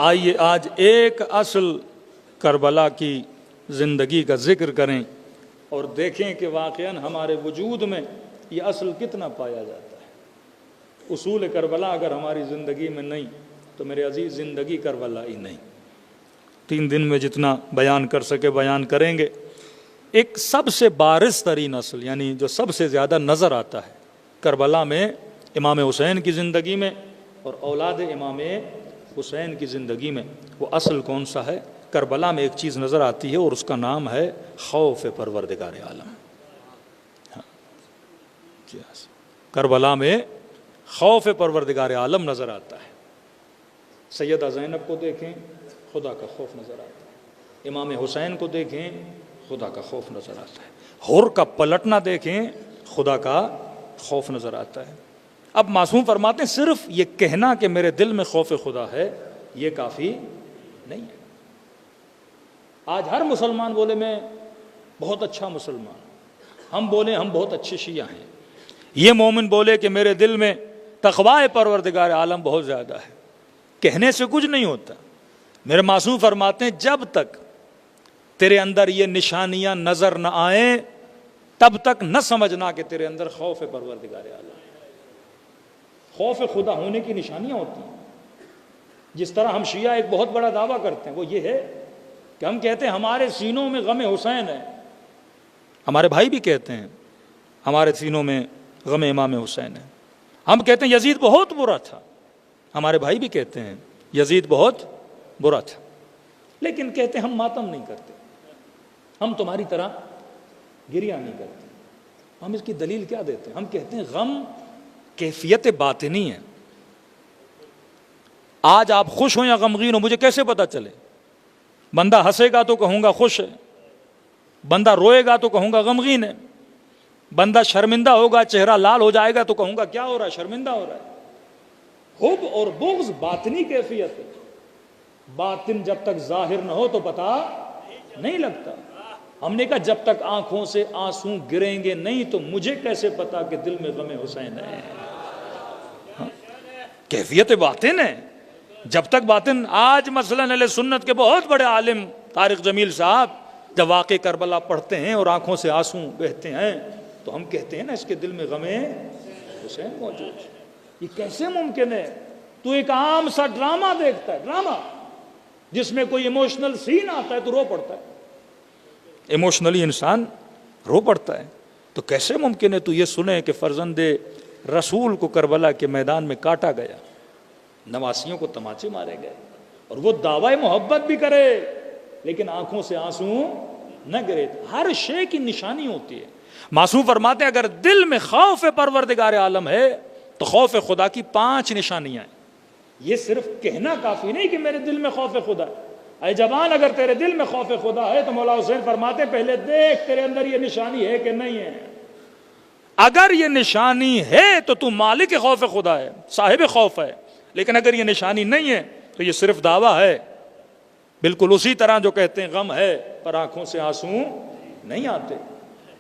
آئیے آج ایک اصل کربلا کی زندگی کا ذکر کریں اور دیکھیں کہ واقعاً ہمارے وجود میں یہ اصل کتنا پایا جاتا ہے۔ اصول کربلا اگر ہماری زندگی میں نہیں تو میرے عزیز زندگی کربلا ہی نہیں. 3 دن میں جتنا بیان کر سکے بیان کریں گے. ایک سب سے بارز ترین اصل یعنی جو سب سے زیادہ نظر آتا ہے کربلا میں امام حسین کی زندگی میں اور اولاد امام حسین کی زندگی میں، وہ اصل کون سا ہے؟ کربلا میں ایک چیز نظر آتی ہے اور اس کا نام ہے خوف پروردگار عالم. کربلا میں خوف پروردگار عالم نظر آتا ہے. سیدہ زینب کو دیکھیں خدا کا خوف نظر آتا ہے. امام حسین کو دیکھیں خدا کا خوف نظر آتا ہے. حور کا پلٹنا دیکھیں خدا کا خوف نظر آتا ہے. اب معصوم فرماتے ہیں صرف یہ کہنا کہ میرے دل میں خوف خدا ہے یہ کافی نہیں ہے. آج ہر مسلمان بولے میں بہت اچھا مسلمان، ہم بولے ہم بہت اچھے شیعہ ہیں، یہ مومن بولے کہ میرے دل میں تقوی پروردگار عالم بہت زیادہ ہے، کہنے سے کچھ نہیں ہوتا. میرے معصوم فرماتے ہیں جب تک تیرے اندر یہ نشانیاں نظر نہ آئیں تب تک نہ سمجھنا کہ تیرے اندر خوف پروردگار عالم. خوف خدا ہونے کی نشانیاں ہوتی ہیں. جس طرح ہم شیعہ ایک بہت بڑا دعویٰ کرتے ہیں وہ یہ ہے کہ ہم کہتے ہیں ہمارے سینوں میں غم حسین ہے. ہمارے بھائی بھی کہتے ہیں ہمارے سینوں میں غم امام حسین ہے. ہم کہتے ہیں یزید بہت برا تھا. ہمارے بھائی بھی کہتے ہیں یزید بہت برا تھا. لیکن کہتے ہیں ہم ماتم نہیں کرتے، ہم تمہاری طرح گریہ نہیں کرتے. ہم اس کی دلیل کیا دیتے ہیں؟ ہم کہتے ہیں غم کیفیت باطنی ہے. آج آپ خوش ہوں یا غمگین ہو مجھے کیسے پتا چلے؟ بندہ ہنسے گا تو کہوں گا خوش ہے، بندہ روئے گا تو کہوں گا غمگین ہے، بندہ شرمندہ ہوگا چہرہ لال ہو جائے گا تو کہوں گا کیا ہو رہا ہے؟ شرمندہ ہو رہا ہے. حب اور بغض باطنی کیفیت ہے. باطن جب تک ظاہر نہ ہو تو پتہ نہیں لگتا. ہم نے کہا جب تک آنکھوں سے آنسو گریں گے نہیں تو مجھے کیسے پتا کہ دل میں غم حسین ہے؟ کیفیت باطن ہے. جب تک باطن آج مثلا اہل سنت کے بہت بڑے عالم طارق جمیل صاحب جب واقع کربلا پڑھتے ہیں اور آنکھوں سے آنسو بہتے ہیں تو ہم کہتے ہیں نا اس کے دل میں غم حسین موجود ہے. یہ کیسے ممکن ہے؟ تو ایک عام سا ڈرامہ دیکھتا ہے، ڈرامہ جس میں کوئی ایموشنل سین آتا ہے تو رو پڑتا ہے. ایموشنلی انسان رو پڑتا ہے. تو کیسے ممکن ہے تو یہ سنے کہ فرزند رسول کو کربلا کے میدان میں کاٹا گیا، نواسیوں کو تماچے مارے گئے، اور وہ دعوی محبت بھی کرے لیکن آنکھوں سے آنسو نہ گرے. ہر شے کی نشانی ہوتی ہے. معصوم فرماتے ہیں اگر دل میں خوف پروردگار عالم ہے تو خوف خدا کی 5 نشانیاں ہیں. یہ صرف کہنا کافی نہیں کہ میرے دل میں خوف خدا ہے. اے جوان اگر تیرے دل میں خوف خدا ہے تو مولا حسین فرماتے پہلے دیکھ تیرے اندر یہ نشانی ہے کہ نہیں ہے. اگر یہ نشانی ہے تو تو مالک خوف خدا ہے، صاحب خوف ہے. لیکن اگر یہ نشانی نہیں ہے تو یہ صرف دعویٰ ہے. بالکل اسی طرح جو کہتے ہیں غم ہے پر آنکھوں سے آنسو نہیں آتے.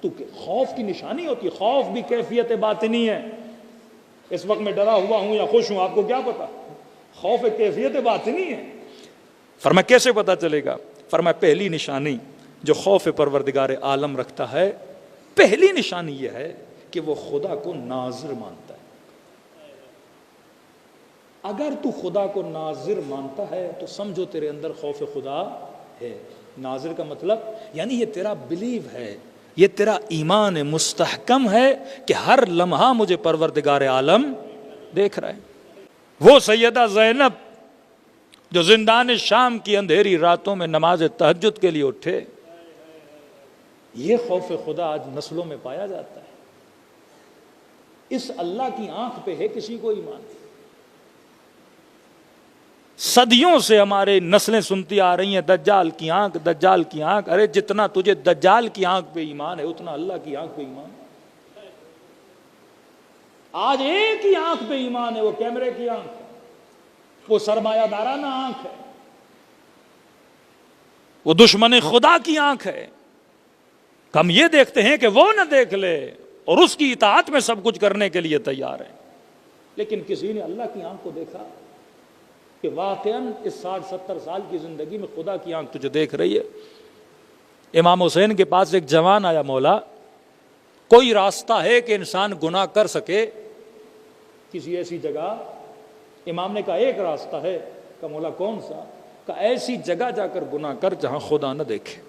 تو خوف کی نشانی ہوتی ہے. خوف بھی کیفیت باطنی ہے. اس وقت میں ڈرا ہوا ہوں یا خوش ہوں آپ کو کیا پتا؟ خوف ایک کیفیت باطنی ہے. فرمایا کیسے پتا چلے گا؟ فرمایا پہلی نشانی جو خوف پروردگار عالم رکھتا ہے، پہلی نشانی یہ ہے کہ وہ خدا کو ناظر مانتا ہے. اگر تو خدا کو ناظر مانتا ہے تو سمجھو تیرے اندر خوف خدا ہے. ناظر کا مطلب یعنی یہ تیرا بلیو ہے، یہ تیرا ایمان مستحکم ہے کہ ہر لمحہ مجھے پروردگار عالم دیکھ رہا ہے. وہ سیدہ زینب جو زندان شام کی اندھیری راتوں میں نماز تہجد کے لیے اٹھے، یہ خوف خدا آج نسلوں میں پایا جاتا ہے. اس اللہ کی آنکھ پہ ہے کسی کو ایمان؟ صدیوں سے ہمارے نسلیں سنتی آ رہی ہیں دجال کی آنکھ، دجال کی آنکھ. ارے جتنا تجھے دجال کی آنکھ پہ ایمان ہے اتنا اللہ کی آنکھ پہ ایمان ہے. آج ایک ہی آنکھ پہ ایمان ہے، وہ کیمرے کی آنکھ ہے، وہ سرمایہ دارانہ آنکھ ہے، وہ دشمن خدا کی آنکھ ہے. ہم یہ دیکھتے ہیں کہ وہ نہ دیکھ لے اور اس کی اطاعت میں سب کچھ کرنے کے لیے تیار ہے. لیکن کسی نے اللہ کی آنکھ کو دیکھا کہ واقعاً اس 60-70 سال کی زندگی میں خدا کی آنکھ تجھے دیکھ رہی ہے. امام حسین کے پاس ایک جوان آیا، مولا کوئی راستہ ہے کہ انسان گناہ کر سکے کسی ایسی جگہ. امام نے کہا ایک راستہ ہے. کہا مولا کون سا؟ کہا ایسی جگہ جا کر گناہ کر جہاں خدا نہ دیکھے.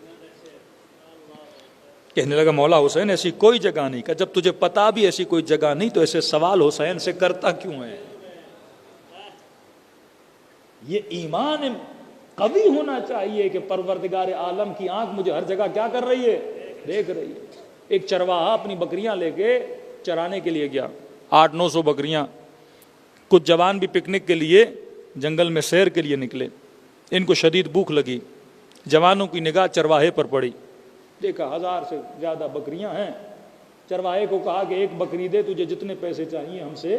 کہنے لگا مولا حسین ایسی کوئی جگہ نہیں. کہا جب تجھے پتا بھی ایسی کوئی جگہ نہیں تو ایسے سوال حسین سے کرتا کیوں ہے؟ یہ ایمان قوی ہونا چاہیے کہ پروردگار عالم کی آنکھ مجھے ہر جگہ کیا کر رہی ہے؟ دیکھ رہی ہے. ایک چرواہا اپنی بکریاں لے کے چرانے کے لیے گیا. 800-900 بکریاں. کچھ جوان بھی پکنک کے لیے جنگل میں سیر کے لیے نکلے. ان کو شدید بھوک لگی. جوانوں کی نگاہ چرواہے پر پڑی. دیکھا 1000 سے زیادہ بکریاں ہیں. چرواہے کو کہا کہ ایک بکری دے، تجھے جتنے پیسے چاہیے ہم سے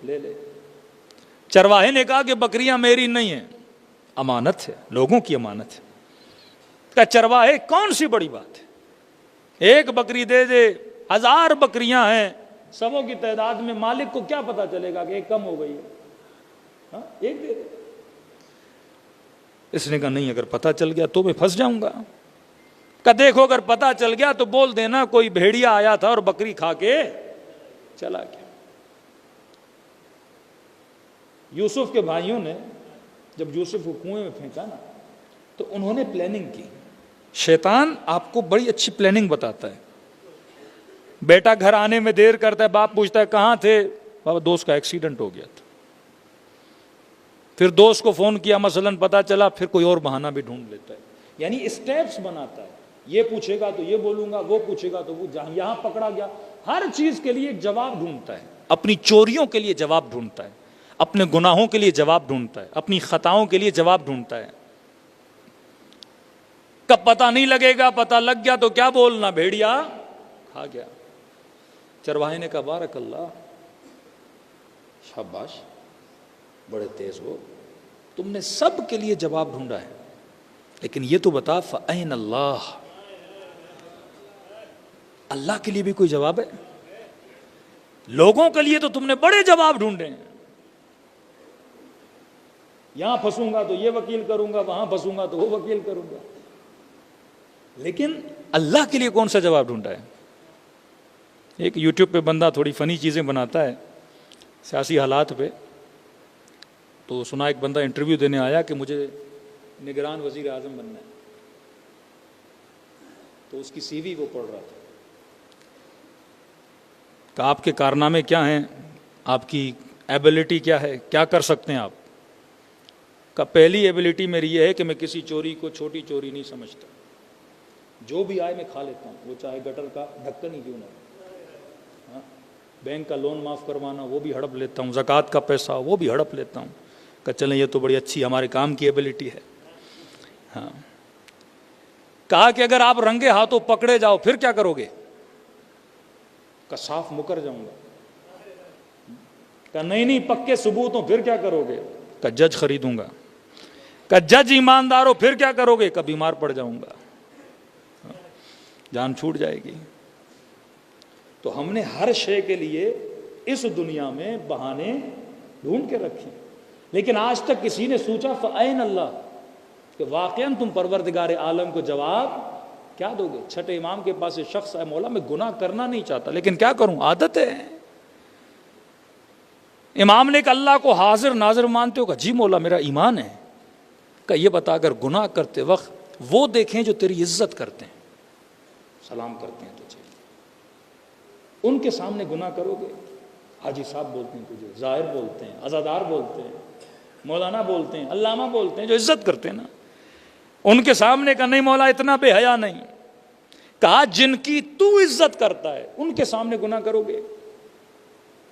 لے لے. چرواہے نے کہا کہ بکریاں میری نہیں ہیں، امانت ہے، لوگوں کی امانت ہے. کہا چرواہے کون سی بڑی بات ہے، ایک بکری دے دے، 1000 بکریاں ہیں، سبوں کی تعداد میں مالک کو کیا پتا چلے گا کہ ایک کم ہو گئی ہے؟ ہاں ایک دے دے. اس نے کہا نہیں، اگر پتا چل گیا تو میں پھنس جاؤں گا. کہ دیکھو اگر پتا چل گیا تو بول دینا کوئی بھیڑیا آیا تھا اور بکری کھا کے چلا گیا. یوسف کے بھائیوں نے جب یوسف کو کنویں میں پھینکا نا تو انہوں نے پلاننگ کی. شیطان آپ کو بڑی اچھی پلاننگ بتاتا ہے. بیٹا گھر آنے میں دیر کرتا ہے، باپ پوچھتا ہے کہاں تھے؟ بابا دوست کا ایکسیڈنٹ ہو گیا تھا. پھر دوست کو فون کیا، مثلاً پتا چلا، پھر کوئی اور بہانہ بھی ڈھونڈ لیتا ہے. یعنی اسٹیپس بناتا ہے. یہ پوچھے گا تو یہ بولوں گا، وہ پوچھے گا تو وہ، یہاں پکڑا گیا. ہر چیز کے لیے ایک جواب ڈھونڈتا ہے. اپنی چوریوں کے لیے جواب ڈھونڈتا ہے، اپنے گناہوں کے لیے جواب ڈھونڈتا ہے، اپنی خطاؤں کے لیے جواب ڈھونڈتا ہے. کب پتہ نہیں لگے گا، پتہ لگ گیا تو کیا بولنا؟ بھیڑیا کھا گیا. چرواہے نے کہا بارک اللہ، شاباش، بڑے تیز ہو، تم نے سب کے لیے جواب ڈھونڈا ہے، لیکن یہ تو بتا فَأَيْنَ اللَّهُ، اللہ کے لیے بھی کوئی جواب ہے؟ لوگوں کے لیے تو تم نے بڑے جواب ڈھونڈے ہیں. یہاں پھنسوں گا تو یہ وکیل کروں گا، وہاں پھنسوں گا تو وہ وکیل کروں گا، لیکن اللہ کے لیے کون سا جواب ڈھونڈا ہے؟ ایک یوٹیوب پہ بندہ تھوڑی فنی چیزیں بناتا ہے سیاسی حالات پہ. تو سنا ایک بندہ انٹرویو دینے آیا کہ مجھے نگران وزیر اعظم بننا ہے. تو اس کی سی وی وہ پڑھ رہا تھا. کہ آپ کے کارنامے کیا ہیں، آپ کی ایبلٹی کیا ہے، کیا کر سکتے ہیں آپ؟ کہ پہلی ایبلٹی میری یہ ہے کہ میں کسی چوری کو چھوٹی چوری نہیں سمجھتا. جو بھی آئے میں کھا لیتا ہوں، وہ چاہے گٹر کا ڈھکن ہی کیوں نہ ہو. بینک کا لون معاف کروانا وہ بھی ہڑپ لیتا ہوں، زکوٰۃ کا پیسہ وہ بھی ہڑپ لیتا ہوں. کہ چلیں یہ تو بڑی اچھی ہمارے کام کی ایبلٹی ہے. ہاں. کہا کہ اگر آپ رنگے ہاتھوں پکڑے جاؤ پھر کیا کرو گے؟ کہ صاف مکر جاؤں گا. کہ نہیں پکے ثبوت ہوں پھر کیا کرو گے؟ کہ جج خریدوں گا. کہ جج ایماندار ہو پھر کیا کرو گے؟ کہ بیمار پڑ جاؤں گا، جان چھوٹ جائے گی. تو ہم نے ہر شے کے لیے اس دنیا میں بہانے ڈھونڈ کے رکھے، لیکن آج تک کسی نے سوچا فَأَيْنَ اللَّهُ، کہ واقعاً تم پروردگار عالم کو جواب کیا دو گے؟ چھٹے امام کے پاس ایک شخص ہے، مولا میں گناہ کرنا نہیں چاہتا لیکن کیا کروں، عادت ہے. امام نے کہا اللہ کو حاضر ناظر مانتے ہو؟ کہ جی مولا میرا ایمان ہے. کہ یہ بتا اگر گناہ کرتے وقت وہ دیکھیں جو تیری عزت کرتے ہیں، سلام کرتے ہیں تجھے، ان کے سامنے گناہ کرو گے؟ حاجی صاحب بولتے ہیں تجھے، ظاہر بولتے ہیں، عزادار بولتے ہیں، مولانا بولتے ہیں، علامہ بولتے ہیں، جو عزت کرتے ہیں نا، ان کے سامنے کا نہیں مولا اتنا بے حیا نہیں. کہا جن کی تو عزت کرتا ہے ان کے سامنے گناہ کرو گے؟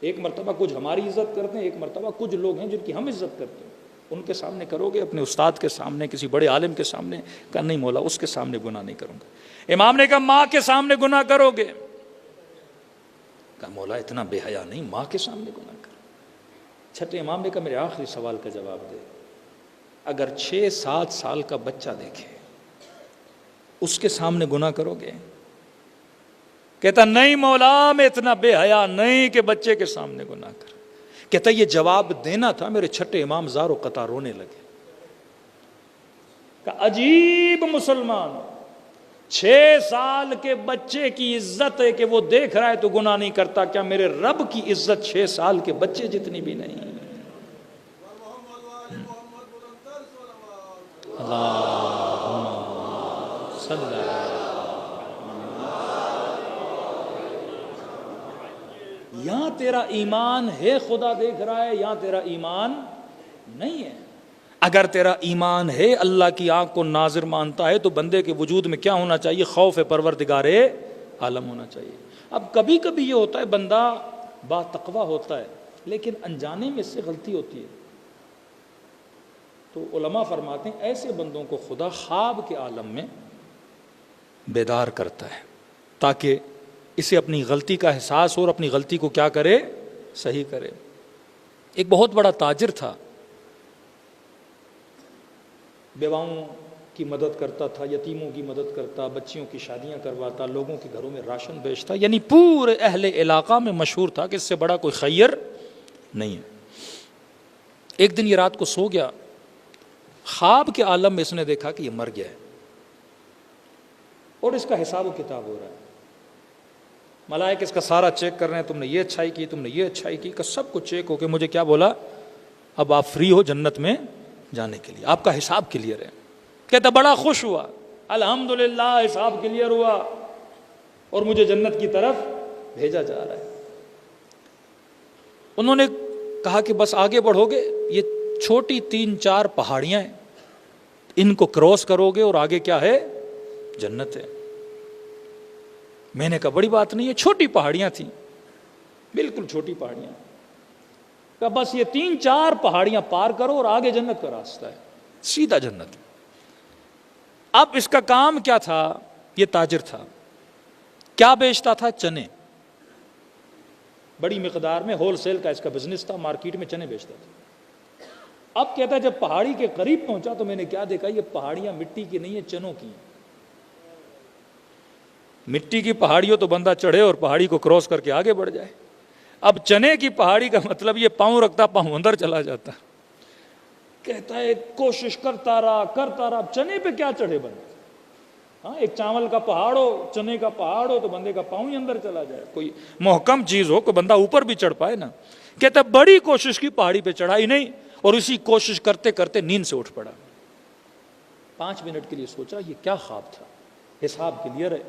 ایک مرتبہ کچھ ہماری عزت کرتے ہیں، ایک مرتبہ کچھ لوگ ہیں جن کی ہم عزت کرتے ہیں، ان کے سامنے کرو گے؟ اپنے استاد کے سامنے، کسی بڑے عالم کے سامنے؟ کہا نہیں مولا اس کے سامنے گناہ نہیں کروں گا. امام نے کہا ماں کے سامنے گناہ کرو گے؟ کہا مولا اتنا بے حیا نہیں، ماں کے سامنے گناہ کر. چھٹے امام نے کہا میرے آخری سوال کا جواب دے. اگر 6-7 سال کا بچہ دیکھے اس کے سامنے گناہ کرو گے؟ کہتا نہیں مولا میں اتنا بے حیا نہیں کہ بچے کے سامنے گناہ کر. کہتا یہ جواب دینا تھا، میرے چھٹے امام زار و قطار رونے لگے. کہ عجیب مسلمان، 6 سال کے بچے کی عزت ہے کہ وہ دیکھ رہا ہے تو گناہ نہیں کرتا، کیا میرے رب کی عزت 6 سال کے بچے جتنی بھی نہیں؟ اللہم صلی اللہ، یہاں تیرا ایمان ہے خدا دیکھ رہا ہے، یہاں تیرا ایمان نہیں ہے۔ اگر تیرا ایمان ہے اللہ کی آنکھ کو ناظر مانتا ہے تو بندے کے وجود میں کیا ہونا چاہیے؟ خوف پروردگار عالم ہونا چاہیے۔ اب کبھی کبھی یہ ہوتا ہے بندہ با تقویٰ ہوتا ہے لیکن انجانے میں اس سے غلطی ہوتی ہے، تو علماء فرماتے ہیں ایسے بندوں کو خدا خواب کے عالم میں بیدار کرتا ہے تاکہ اسے اپنی غلطی کا احساس ہو اور اپنی غلطی کو کیا کرے؟ صحیح کرے۔ ایک بہت بڑا تاجر تھا، بیواؤں کی مدد کرتا تھا، یتیموں کی مدد کرتا، بچیوں کی شادیاں کرواتا، لوگوں کے گھروں میں راشن بیچتا، یعنی پورے اہل علاقہ میں مشہور تھا کہ اس سے بڑا کوئی خیر نہیں ہے۔ ایک دن یہ رات کو سو گیا، خواب کے عالم میں اس نے دیکھا کہ یہ مر گیا ہے اور اس کا حساب و کتاب ہو رہا ہے۔ ملائکہ اس کا سارا چیک کر رہے ہیں، تم نے یہ اچھائی کی، تم نے یہ اچھائی کی، سب کچھ چیک ہو کے مجھے کیا بولا؟ اب آپ فری ہو جنت میں جانے کے لیے، آپ کا حساب کلیئر ہے۔ کہتا بڑا خوش ہوا، الحمدللہ حساب کلیئر ہوا اور مجھے جنت کی طرف بھیجا جا رہا ہے۔ انہوں نے کہا کہ بس آگے بڑھو گے، یہ چھوٹی 3-4 پہاڑیاں ہیں، ان کو کراس کرو گے اور آگے کیا ہے؟ جنت ہے۔ میں نے کہا بڑی بات نہیں ہے، چھوٹی پہاڑیاں تھیں، بالکل چھوٹی پہاڑیاں، کہ بس یہ 3-4 پہاڑیاں پار کرو اور آگے جنت کا راستہ ہے، سیدھا جنت۔ اب اس کا کام کیا تھا؟ یہ تاجر تھا، کیا بیچتا تھا؟ چنے، بڑی مقدار میں، ہول سیل کا اس کا بزنس تھا، مارکیٹ میں چنے بیچتا تھا۔ اب کہتا ہے جب پہاڑی کے قریب پہنچا تو میں نے کیا دیکھا؟ یہ پہاڑیاں مٹی کی نہیں ہیں، چنوں کی ہیں۔ مٹی کی پہاڑی ہو تو بندہ چڑھے اور پہاڑی کو کراس کر کے آگے بڑھ جائے، اب چنے کی پہاڑی کا مطلب یہ پاؤں رکھتا پاؤں اندر چلا جاتا۔ کہتا ہے کوشش کرتا رہا، چنے پہ کیا چڑھے بندہ؟ ہاں، ایک چاول کا پہاڑ ہو، چنے کا پہاڑ ہو تو بندے کا پاؤں ہی اندر چلا جائے، کوئی محکم چیز ہو کہ بندہ اوپر بھی چڑھ پائے نا۔ کہتا ہے بڑی کوشش کی، پہاڑی پہ چڑھائی نہیں، اور اسی کوشش کرتے کرتے نیند سے اٹھ پڑا۔ 5 منٹ کے لیے سوچا یہ کیا خواب تھا؟ حساب کلیئر ہے،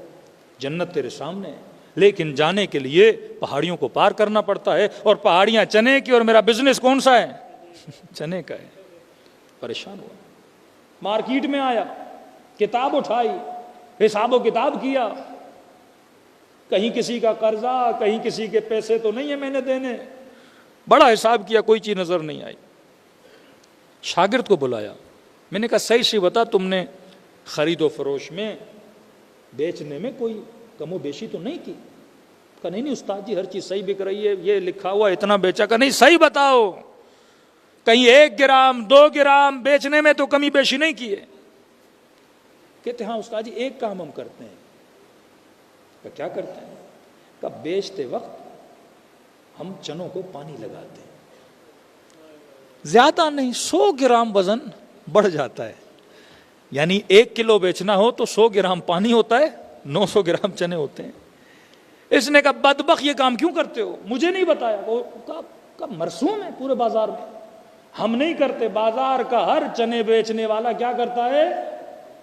جنت تیرے سامنے ہے، لیکن جانے کے لیے پہاڑیوں کو پار کرنا پڑتا ہے، اور پہاڑیاں چنے کی اور میرا بزنس کون سا ہے؟ چنے کا ہے۔ پریشان ہوا، مارکیٹ میں آیا، کتاب اٹھائی، حساب و کتاب کیا، کہیں کسی کا قرضہ، کہیں کسی کے پیسے تو نہیں ہے میں نے دینے، بڑا حساب کیا، کوئی چیز نظر نہیں آئی۔ شاگرد کو بلایا، میں نے کہا صحیح سی بتا، تم نے خرید و فروش میں، بیچنے میں کوئی کم و بیشی تو نہیں کی؟ کہا نہیں استاد جی ہر چیز صحیح بک رہی ہے، یہ لکھا ہوا اتنا بیچا۔ کہا نہیں صحیح بتاؤ، کہیں 1 گرام 2 گرام بیچنے میں تو کمی بیشی نہیں کی ہے؟ کہتے ہاں استاد جی ایک کام ہم کرتے ہیں۔ کہا کیا کرتے ہیں؟ کہا بیچتے وقت ہم چنوں کو پانی لگاتے ہیں، زیادہ نہیں، 100 گرام وزن بڑھ جاتا ہے، یعنی 1 کلو بیچنا ہو تو 100 گرام پانی ہوتا ہے، 900 گرام چنے ہوتے ہیں۔ اس نے کہا بدبخت یہ کام کیوں کرتے ہو؟ مجھے نہیں بتایا۔ وہ کہا مرسوم ہے پورے بازار میں، ہم نہیں کرتے، بازار کا ہر چنے بیچنے والا کیا کرتا ہے؟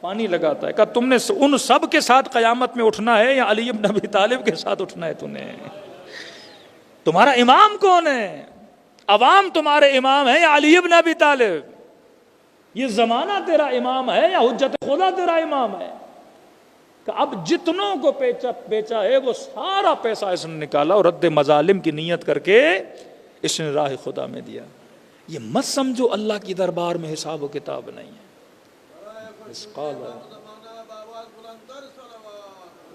پانی لگاتا ہے۔ کہا تم نے ان سب کے ساتھ قیامت میں اٹھنا ہے یا علی بن ابی طالب کے ساتھ اٹھنا ہے؟ تمہارا امام کون ہے؟ عوام تمہارے امام ہے یا علی بن ابی طالب؟ یہ زمانہ تیرا امام ہے یا حجت خدا تیرا امام ہے؟ کہ اب جتنوں کو بیچا ہے وہ سارا پیسہ اس نے نکالا اور رد مظالم کی نیت کر کے اس نے راہ خدا میں دیا۔ یہ مت سمجھو اللہ کی دربار میں حساب و کتاب نہیں ہے۔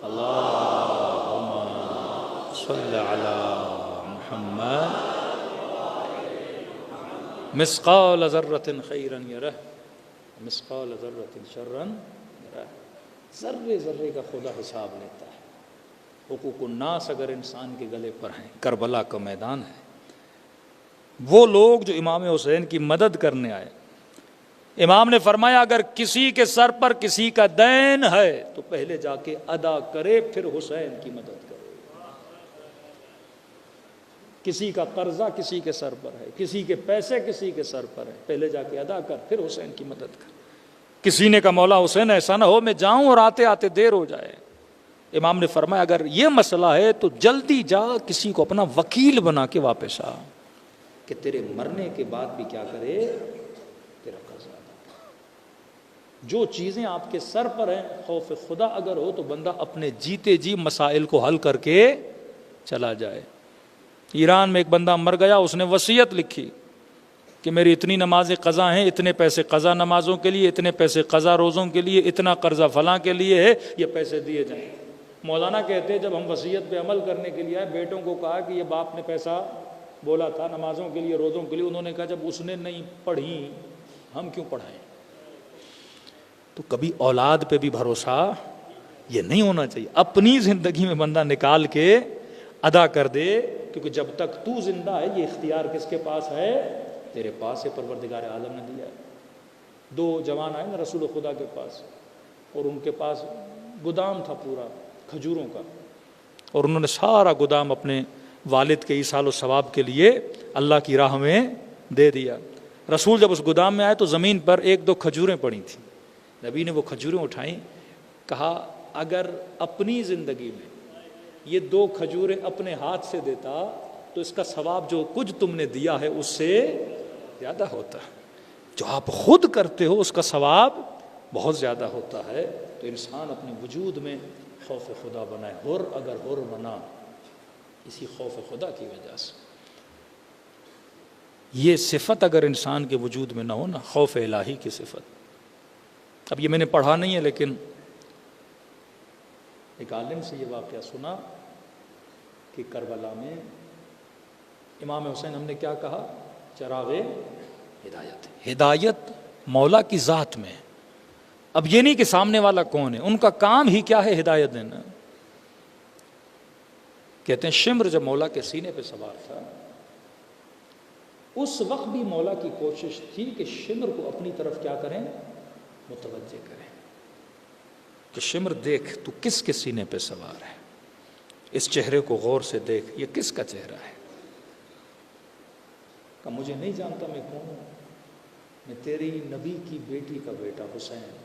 اللہم صلی علی محمد مثقال ذرۃ خیرا یرہ مثقال ذرۃ شرا یرہ۔ ذرے ذرے کا خدا حساب لیتا ہے۔ حقوق الناس اگر انسان کے گلے پر ہیں، کربلا کا میدان ہے، وہ لوگ جو امام حسین کی مدد کرنے آئے، امام نے فرمایا اگر کسی کے سر پر کسی کا دین ہے تو پہلے جا کے ادا کرے، پھر حسین کی مدد کرے۔ کسی کا قرضہ کسی کے سر پر ہے، کسی کے پیسے کسی کے سر پر ہے، پہلے جا کے ادا کر، پھر حسین کی مدد کر۔ کسی نے کہا مولا حسین ایسا نہ ہو میں جاؤں اور آتے آتے دیر ہو جائے۔ امام نے فرمایا اگر یہ مسئلہ ہے تو جلدی جا، کسی کو اپنا وکیل بنا کے واپس آ، کہ تیرے مرنے کے بعد بھی کیا کرے، تیرا قرضہ ادا کرے۔ جو چیزیں آپ کے سر پر ہیں، خوف خدا اگر ہو تو بندہ اپنے جیتے جی مسائل کو حل کر کے چلا جائے۔ ایران میں ایک بندہ مر گیا، اس نے وصیت لکھی کہ میری اتنی نمازیں قضا ہیں، اتنے پیسے قضا نمازوں کے لیے، اتنے پیسے قضا روزوں کے لیے، اتنا قرضہ فلاں کے لیے ہے، یہ پیسے دیے جائیں۔ مولانا کہتے جب ہم وصیت پہ عمل کرنے کے لیے آئے، بیٹوں کو کہا کہ یہ باپ نے پیسہ بولا تھا نمازوں کے لیے روزوں کے لیے، انہوں نے کہا جب اس نے نہیں پڑھی ہم کیوں پڑھائیں۔ تو کبھی اولاد پہ بھی بھروسہ یہ نہیں ہونا چاہیے، اپنی زندگی میں بندہ نکال کے ادا کر دے، کیونکہ جب تک تو زندہ ہے یہ اختیار کس کے پاس ہے، تیرے پاس ہے، پروردگار عالم نے دیا ہے۔ دو جوان آئے نا رسول خدا کے پاس، اور ان کے پاس گودام تھا پورا کھجوروں کا، اور انہوں نے سارا گودام اپنے والد کے ایصال و ثواب کے لیے اللہ کی راہ میں دے دیا۔ رسول جب اس گودام میں آئے تو زمین پر ایک دو کھجوریں پڑی تھیں، نبی نے وہ کھجوریں اٹھائیں، کہا اگر اپنی زندگی میں یہ دو کھجوریں اپنے ہاتھ سے دیتا تو اس کا ثواب جو کچھ تم نے دیا ہے اس سے زیادہ ہوتا، جو آپ خود کرتے ہو اس کا ثواب بہت زیادہ ہوتا ہے۔ تو انسان اپنے وجود میں خوف خدا بنائے، حر اگر حر بنا اسی خوف خدا کی وجہ سے۔ یہ صفت اگر انسان کے وجود میں نہ ہو نا، خوف الہی کی صفت۔ اب یہ میں نے پڑھا نہیں ہے لیکن ایک عالم سے یہ واقعہ سنا کہ کربلا میں امام حسین ہم نے کیا کہا، چراغ ہدایت، ہدایت مولا کی ذات میں۔ اب یہ نہیں کہ سامنے والا کون ہے، ان کا کام ہی کیا ہے، ہدایت دینا۔ کہتے ہیں شمر جب مولا کے سینے پہ سوار تھا، اس وقت بھی مولا کی کوشش تھی کہ شمر کو اپنی طرف کیا کریں، متوجہ کریں، کہ شمر دیکھ تو کس کے سینے پہ سوار ہے، اس چہرے کو غور سے دیکھ، یہ کس کا چہرہ ہے۔ کہ مجھے نہیں جانتا میں کون ہوں، میں تیری نبی کی بیٹی کا بیٹا حسین۔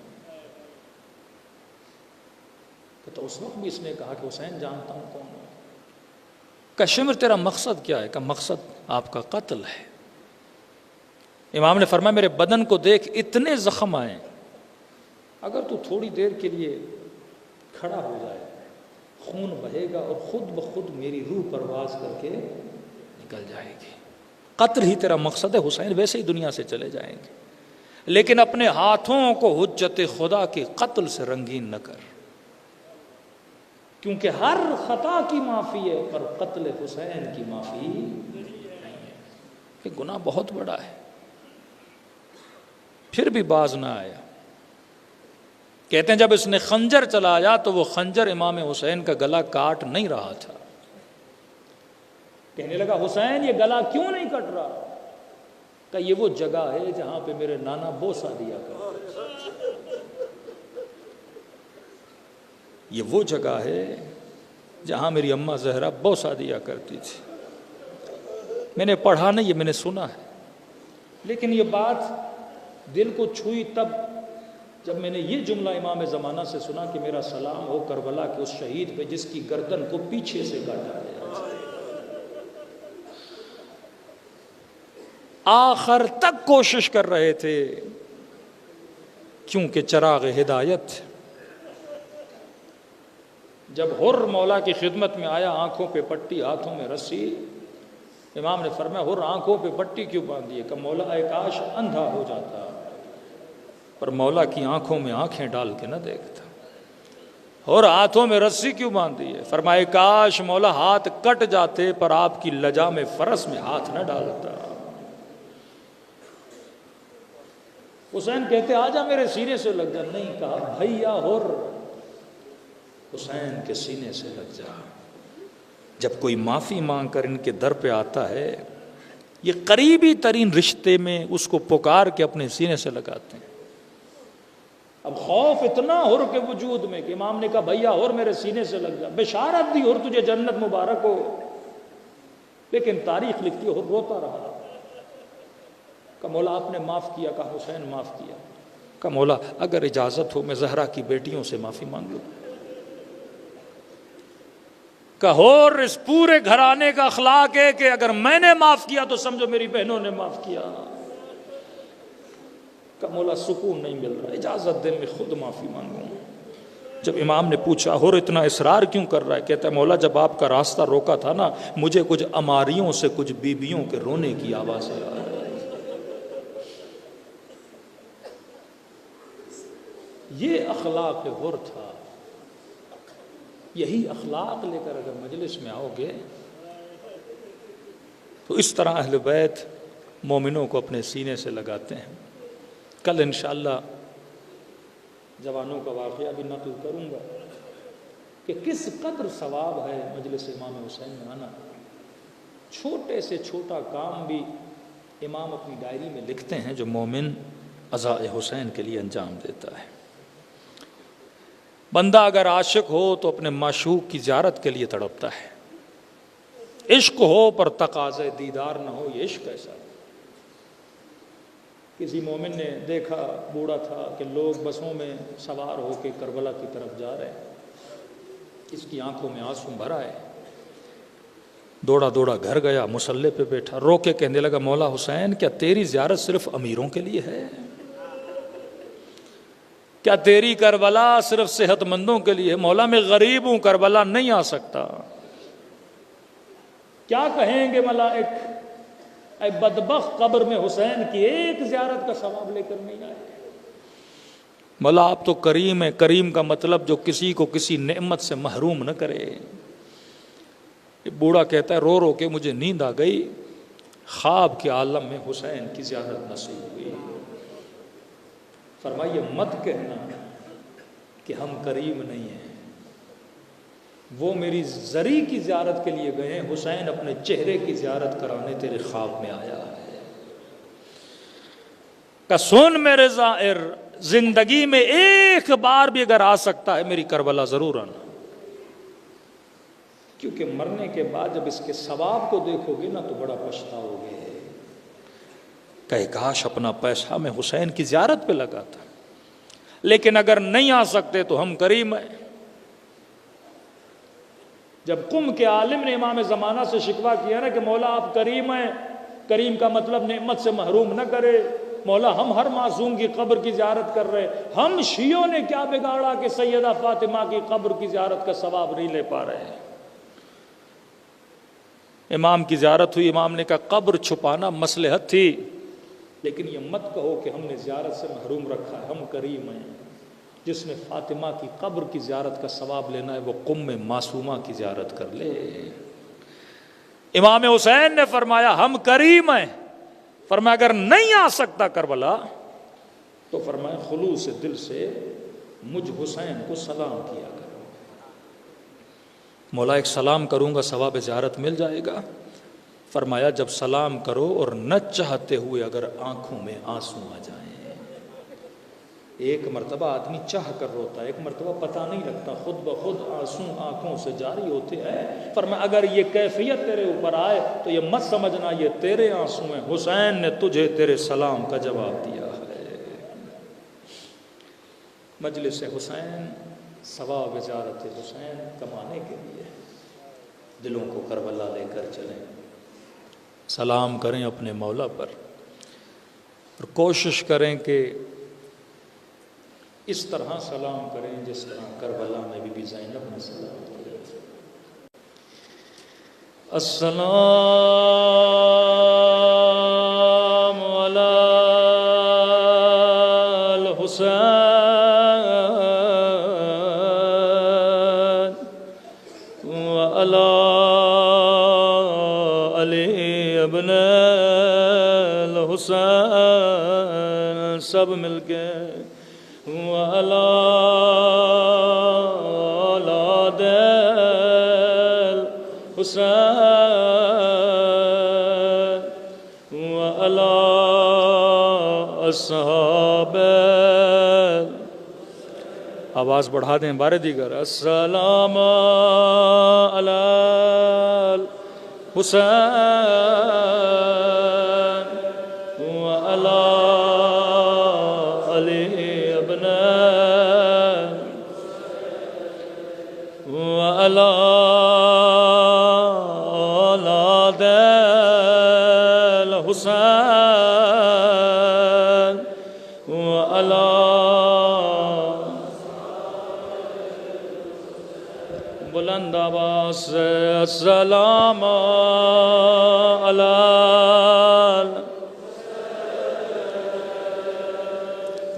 تو اس وقت بھی اس نے کہا کہ حسین جانتا ہوں کون ہوں۔ کہ شمر تیرا مقصد کیا ہے، کہ مقصد آپ کا قتل ہے۔ امام نے فرمایا میرے بدن کو دیکھ، اتنے زخم آئے، اگر تو تھوڑی دیر کے لیے کھڑا ہو جائے خون بہے گا اور خود بخود میری روح پرواز کر کے نکل جائے گی۔ قتل ہی تیرا مقصد ہے حسین، ویسے ہی دنیا سے چلے جائیں گے، لیکن اپنے ہاتھوں کو حجت خدا کے قتل سے رنگین نہ کر، کیونکہ ہر خطا کی معافی ہے پر قتل حسین کی معافی نہیں ہے۔ یہ گناہ بہت بڑا ہے۔ پھر بھی باز نہ آیا۔ کہتے ہیں جب اس نے خنجر چلایا تو وہ خنجر امام حسین کا گلا کاٹ نہیں رہا تھا۔ کہنے لگا حسین یہ گلا کیوں نہیں کٹ رہا؟ کہ یہ وہ جگہ ہے جہاں پہ میرے نانا بوسہ دیا کرتے تھے، یہ وہ جگہ ہے جہاں میری اماں زہرا بوسہ دیا کرتی تھی۔ میں نے پڑھا نہیں، یہ میں نے سنا ہے، لیکن یہ بات دل کو چھوئی تب جب میں نے یہ جملہ امام زمانہ سے سنا کہ میرا سلام ہو کربلا کے اس شہید پہ جس کی گردن کو پیچھے سے کاٹا گیا۔ آخر تک کوشش کر رہے تھے کیونکہ چراغ ہدایت۔ جب حر مولا کی خدمت میں آیا، آنکھوں پہ پٹی ہاتھوں میں رسی، امام نے فرمایا حر آنکھوں پہ پٹی کیوں باندھی ہے؟ کہ مولا اے کاش اندھا ہو جاتا پر مولا کی آنکھوں میں آنکھیں ڈال کے نہ دیکھتا۔ اور ہاتھوں میں رسی کیوں باندھی ہے؟ فرمایا کاش مولا ہاتھ کٹ جاتے پر آپ کی لجا میں فرس میں ہاتھ نہ ڈالتا۔ حسین کہتے آجا میرے سینے سے لگ جا، نہیں کہا بھیا حر حسین کے سینے سے لگ جا۔ جب کوئی معافی مانگ کر ان کے در پہ آتا ہے، یہ قریبی ترین رشتے میں اس کو پکار کے اپنے سینے سے لگاتے ہیں. اب خوف اتنا ہر کے وجود میں کہ امام نے کہا بھیا اور میرے سینے سے لگ جا, بشارت دی اور تجھے جنت مبارک ہو. لیکن تاریخ لکھتی اور روتا رہا. کہ مولا آپ نے معاف کیا, کہا حسین معاف کیا. کہ مولا اگر اجازت ہو میں زہرا کی بیٹیوں سے معافی مانگ لوں. کہ اور اس پورے گھرانے کا اخلاق ہے کہ اگر میں نے معاف کیا تو سمجھو میری بہنوں نے معاف کیا. کہ مولا سکون نہیں مل رہا, اجازت دے میں خود معافی مانگوں. جب امام نے پوچھا اور اتنا اصرار کیوں کر رہا ہے, کہتا ہے مولا جب آپ کا راستہ روکا تھا نا, مجھے کچھ اماریوں سے کچھ بیبیوں کے رونے کی آواز آ رہی. یہ اخلاق غر تھا. یہی اخلاق لے کر اگر مجلس میں آؤ گے تو اس طرح اہل بیت مومنوں کو اپنے سینے سے لگاتے ہیں. کل انشاءاللہ جوانوں کا واقعہ بھی نقل کروں گا کہ کس قدر ثواب ہے مجلس امام حسین میں آنا. چھوٹے سے چھوٹا کام بھی امام اپنی ڈائری میں لکھتے ہیں جو مومن عزاء حسین کے لیے انجام دیتا ہے. بندہ اگر عاشق ہو تو اپنے معشوق کی زیارت کے لیے تڑپتا ہے. عشق ہو پر تقاضے دیدار نہ ہو, یہ عشق ایسا. کسی مومن نے دیکھا, بوڑھا تھا, کہ لوگ بسوں میں سوار ہو کے کربلا کی طرف جا رہے ہیں. اس کی آنکھوں میں آنسو بھرا ہے. دوڑا دوڑا گھر گیا, مصلی پہ بیٹھا, رو کے کہنے لگا مولا حسین کیا تیری زیارت صرف امیروں کے لیے ہے؟ کیا تیری کربلا صرف صحت مندوں کے لیے؟ مولا میں غریب ہوں, کربلا نہیں آ سکتا. کیا کہیں گے ملائک, اے بدبخت قبر میں حسین کی ایک زیارت کا ثواب لے کر نہیں آئے. مولا آپ تو کریم ہے. کریم کا مطلب جو کسی کو کسی نعمت سے محروم نہ کرے. بوڑھا کہتا ہے رو رو کے مجھے نیند آ گئی, خواب کے عالم میں حسین کی زیارت نصیب ہوئی. فرمائیے مت کہنا کہ ہم کریم نہیں ہیں, وہ میری زری کی زیارت کے لیے گئے ہیں, حسین اپنے چہرے کی زیارت کرانے تیرے خواب میں آیا ہے. کہ سن میرے زائر, زندگی میں ایک بار بھی اگر آ سکتا ہے میری کربلا ضرور آنا, کیونکہ مرنے کے بعد جب اس کے ثواب کو دیکھو گے نا تو بڑا پچھتاؤ گے. کہ کاش اپنا پیسہ میں حسین کی زیارت پہ لگاتا. لیکن اگر نہیں آ سکتے تو ہم کریم ہیں. جب قم کے عالم نے امام زمانہ سے شکوہ کیا نا کہ مولا آپ کریم ہیں, کریم کا مطلب نعمت سے محروم نہ کرے, مولا ہم ہر معصوم کی قبر کی زیارت کر رہے, ہم شیعوں نے کیا بگاڑا کہ سیدہ فاطمہ کی قبر کی زیارت کا ثواب نہیں لے پا رہے ہیں. امام کی زیارت ہوئی, امام نے کہا قبر چھپانا مصلحت تھی, لیکن یہ مت کہو کہ ہم نے زیارت سے محروم رکھا ہے. ہم کریم ہیں. جس نے فاطمہ کی قبر کی زیارت کا ثواب لینا ہے وہ قم میں معصومہ کی زیارت کر لے. امام حسین نے فرمایا ہم کریم ہیں. فرمایا اگر نہیں آ سکتا کربلا تو فرمایا خلوص دل سے مجھ حسین کو سلام کیا کرو. مولا ایک سلام کروں گا ثواب زیارت مل جائے گا. فرمایا جب سلام کرو اور نہ چاہتے ہوئے اگر آنکھوں میں آنسو آ جائیں. ایک مرتبہ آدمی چاہ کر روتا ہے, ایک مرتبہ پتہ نہیں لگتا, خود بخود آنسو آنکھوں سے جاری ہوتے ہیں. فرمایا اگر یہ کیفیت تیرے اوپر آئے تو یہ مت سمجھنا یہ تیرے آنسو ہیں, حسین نے تجھے تیرے سلام کا جواب دیا ہے. مجلس حسین, ثواب زیارت حسین کمانے کے لیے دلوں کو کربلا لے کر چلیں, سلام کریں اپنے مولا پر, اور کوشش کریں کہ اس طرح سلام کریں جس طرح کربلا میں بی بی زینب نے سلام کیا. السلام علی الحسین وعلی علی ابن الحسین. سب مل کے وعلی اولاد الحسین اصحاب، آواز بڑھا دیں بار دیگر، السلام علی الحسین وعلی علی ابن وعلی اولاد الحسین وعلی بلند آواز سے السلام علی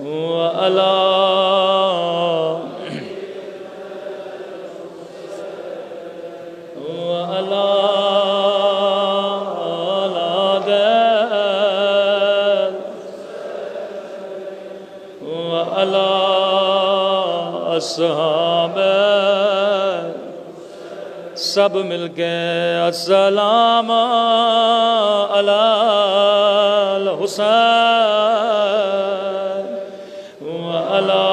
وعلی وعلی اولاد وعلی اصحاب، سب مل کے السلام علی الحسین وعلی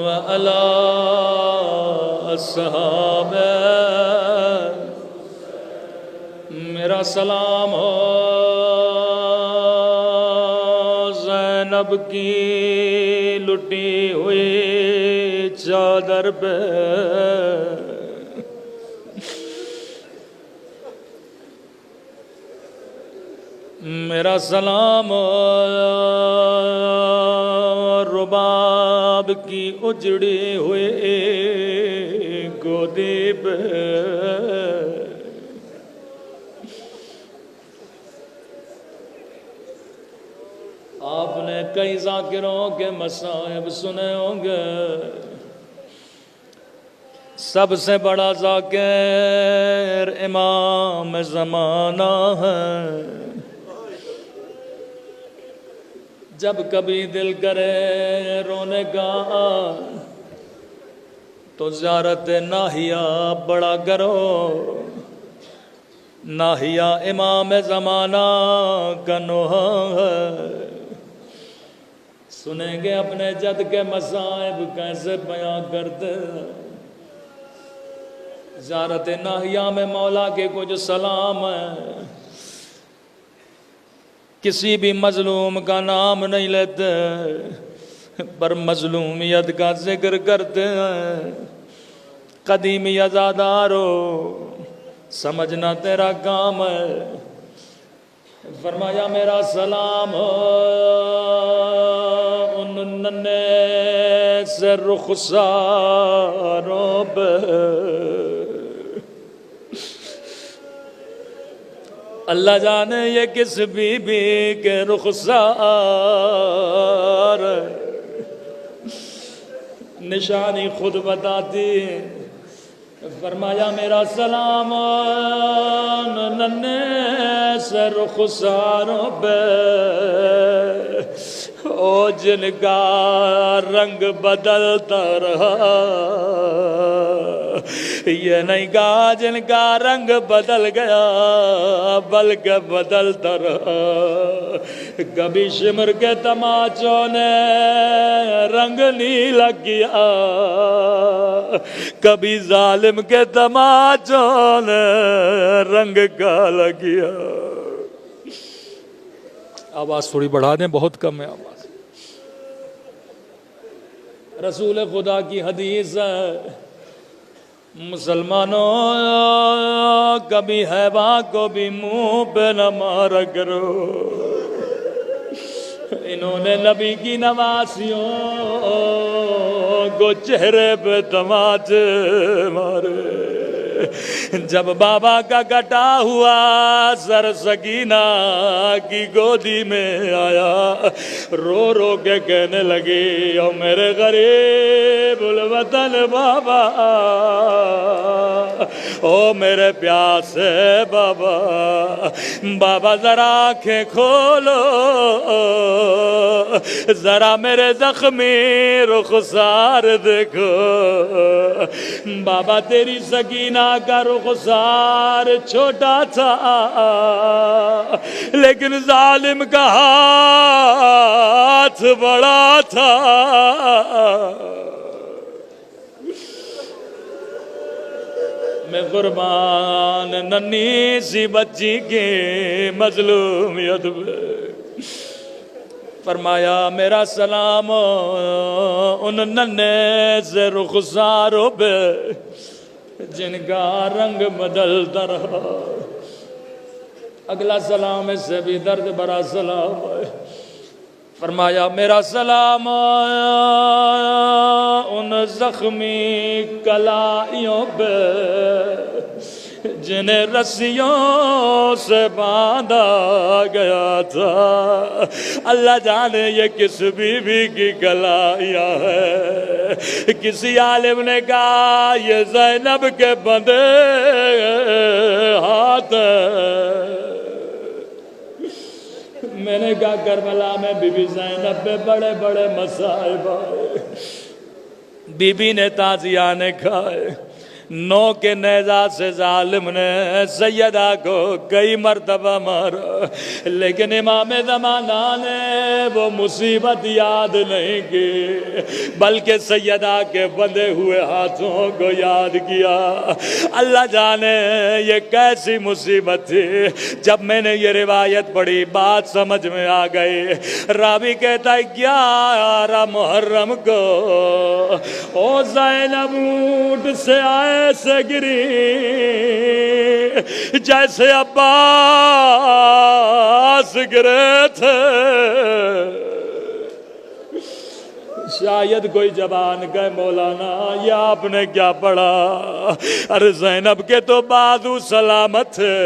وعلی اصحاب، میرا سلام ہو زینب کی لٹی ہوئی چادر پہ، میرا سلام ہو رباب کی اجڑی ہوئی گودی پہ، آپ نے کئی ذاکروں کے مصائب سنے ہوں گے، سب سے بڑا ذاکر امام زمانہ ہے، جب کبھی دل کرے رونے کا تو زیارت ناہیہ بڑا کرو، ناہیہ امام زمانہ کا نوحہ ہے، سنیں گے اپنے جد کے مصائب کیسے بیان کرتے، زیارت ناہیہ میں مولا کے کچھ سلام ہیں، کسی بھی مظلوم کا نام نہیں لیتے پر مظلومیت کا ذکر کرتے ہیں، قدیمی ازادارو سمجھنا تیرا کام ہے، فرمایا میرا سلام ہو ان ننے سے رخساروں پہ، اللہ جانے یہ کس بی بی کے رخسار، نشانی خود بتاتی، فرمایا میرا سلام ننے سے رخساروں پہ، او جن کا رنگ بدلتا رہا، یہ نہیں کہا جن کا رنگ بدل گیا بلکہ بدلتا رہا، کبھی شمر کے تماچوں نے رنگ نیلا کیا، کبھی ظالم کے تماچوں نے رنگ کالا کیا، آواز تھوڑی بڑھا دیں بہت کم ہے آواز، رسول خدا کی حدیث ہے، مسلمانوں کبھی حیوان کو بھی منہ پہ نہ مارا کرو، انہوں نے نبی کی نواسیوں کو چہرے پہ تماچے مارے، جب بابا کا کٹا ہوا سر سکینہ کی گودی میں آیا، رو رو کے کہنے لگی او میرے غریب الوطن بابا، او میرے پیاسے بابا، بابا ذرا آنکھیں کھولو، ذرا میرے زخمی رخسار دیکھو۔ بابا تیری سکینہ کا رخسار چھوٹا تھا لیکن ظالم کا ہاتھ بڑا تھا۔ میں قربان ننھی سی بچی کی مظلومیت میں، فرمایا میرا سلام ان ننھے سے رخساروں پہ جن کا رنگ بدلتا رہا۔ اگلا سلام اس سے بھی درد بھرا سلام ہے، فرمایا میرا سلام ان زخمی کلائیوں پہ جنہیں رسیوں سے باندھا گیا تھا۔ اللہ جانے یہ کس بیوی کی کلائیاں ہے۔ کسی عالم نے کہا یہ زینب کے بندے ہاتھ ہیں۔ میں نے کہا کربلا میں بی بی زینب پہ بڑے بڑے مصائب آئے، بی بی نے تازیانے کھائے، نو کے نیزہ سے ظالم نے سیدہ کو کئی مرتبہ مارا، لیکن امام زمانہ نے وہ مصیبت یاد نہیں کی بلکہ سیدہ کے بندھے ہوئے ہاتھوں کو یاد کیا۔ اللہ جانے یہ کیسی مصیبت تھی۔ جب میں نے یہ روایت پڑھی بات سمجھ میں آ گئی۔ راوی کہتا ہے 11 محرم کو او زینب اونٹ سے آئے سے گری جیسے عباس گرے تھے۔ شاید کوئی جوان کہے مولانا یہ آپ نے کیا پڑھا؟ ارے زینب کے تو بازو سلامت تھے،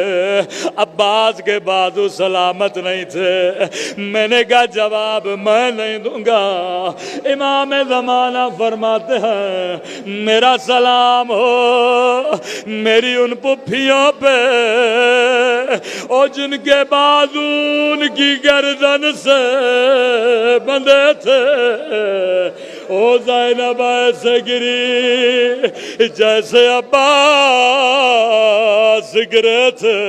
عباس کے بازو سلامت نہیں تھے۔ میں نے کہا جواب میں نہیں دوں گا۔ امام زمانہ فرماتے ہیں میرا سلام ہو میری ان پھپھیوں پہ اور جن کے بازو ان کی گردن سے بندھے تھے۔ او زینب ایسے گری جیسے عباس گرے تھے۔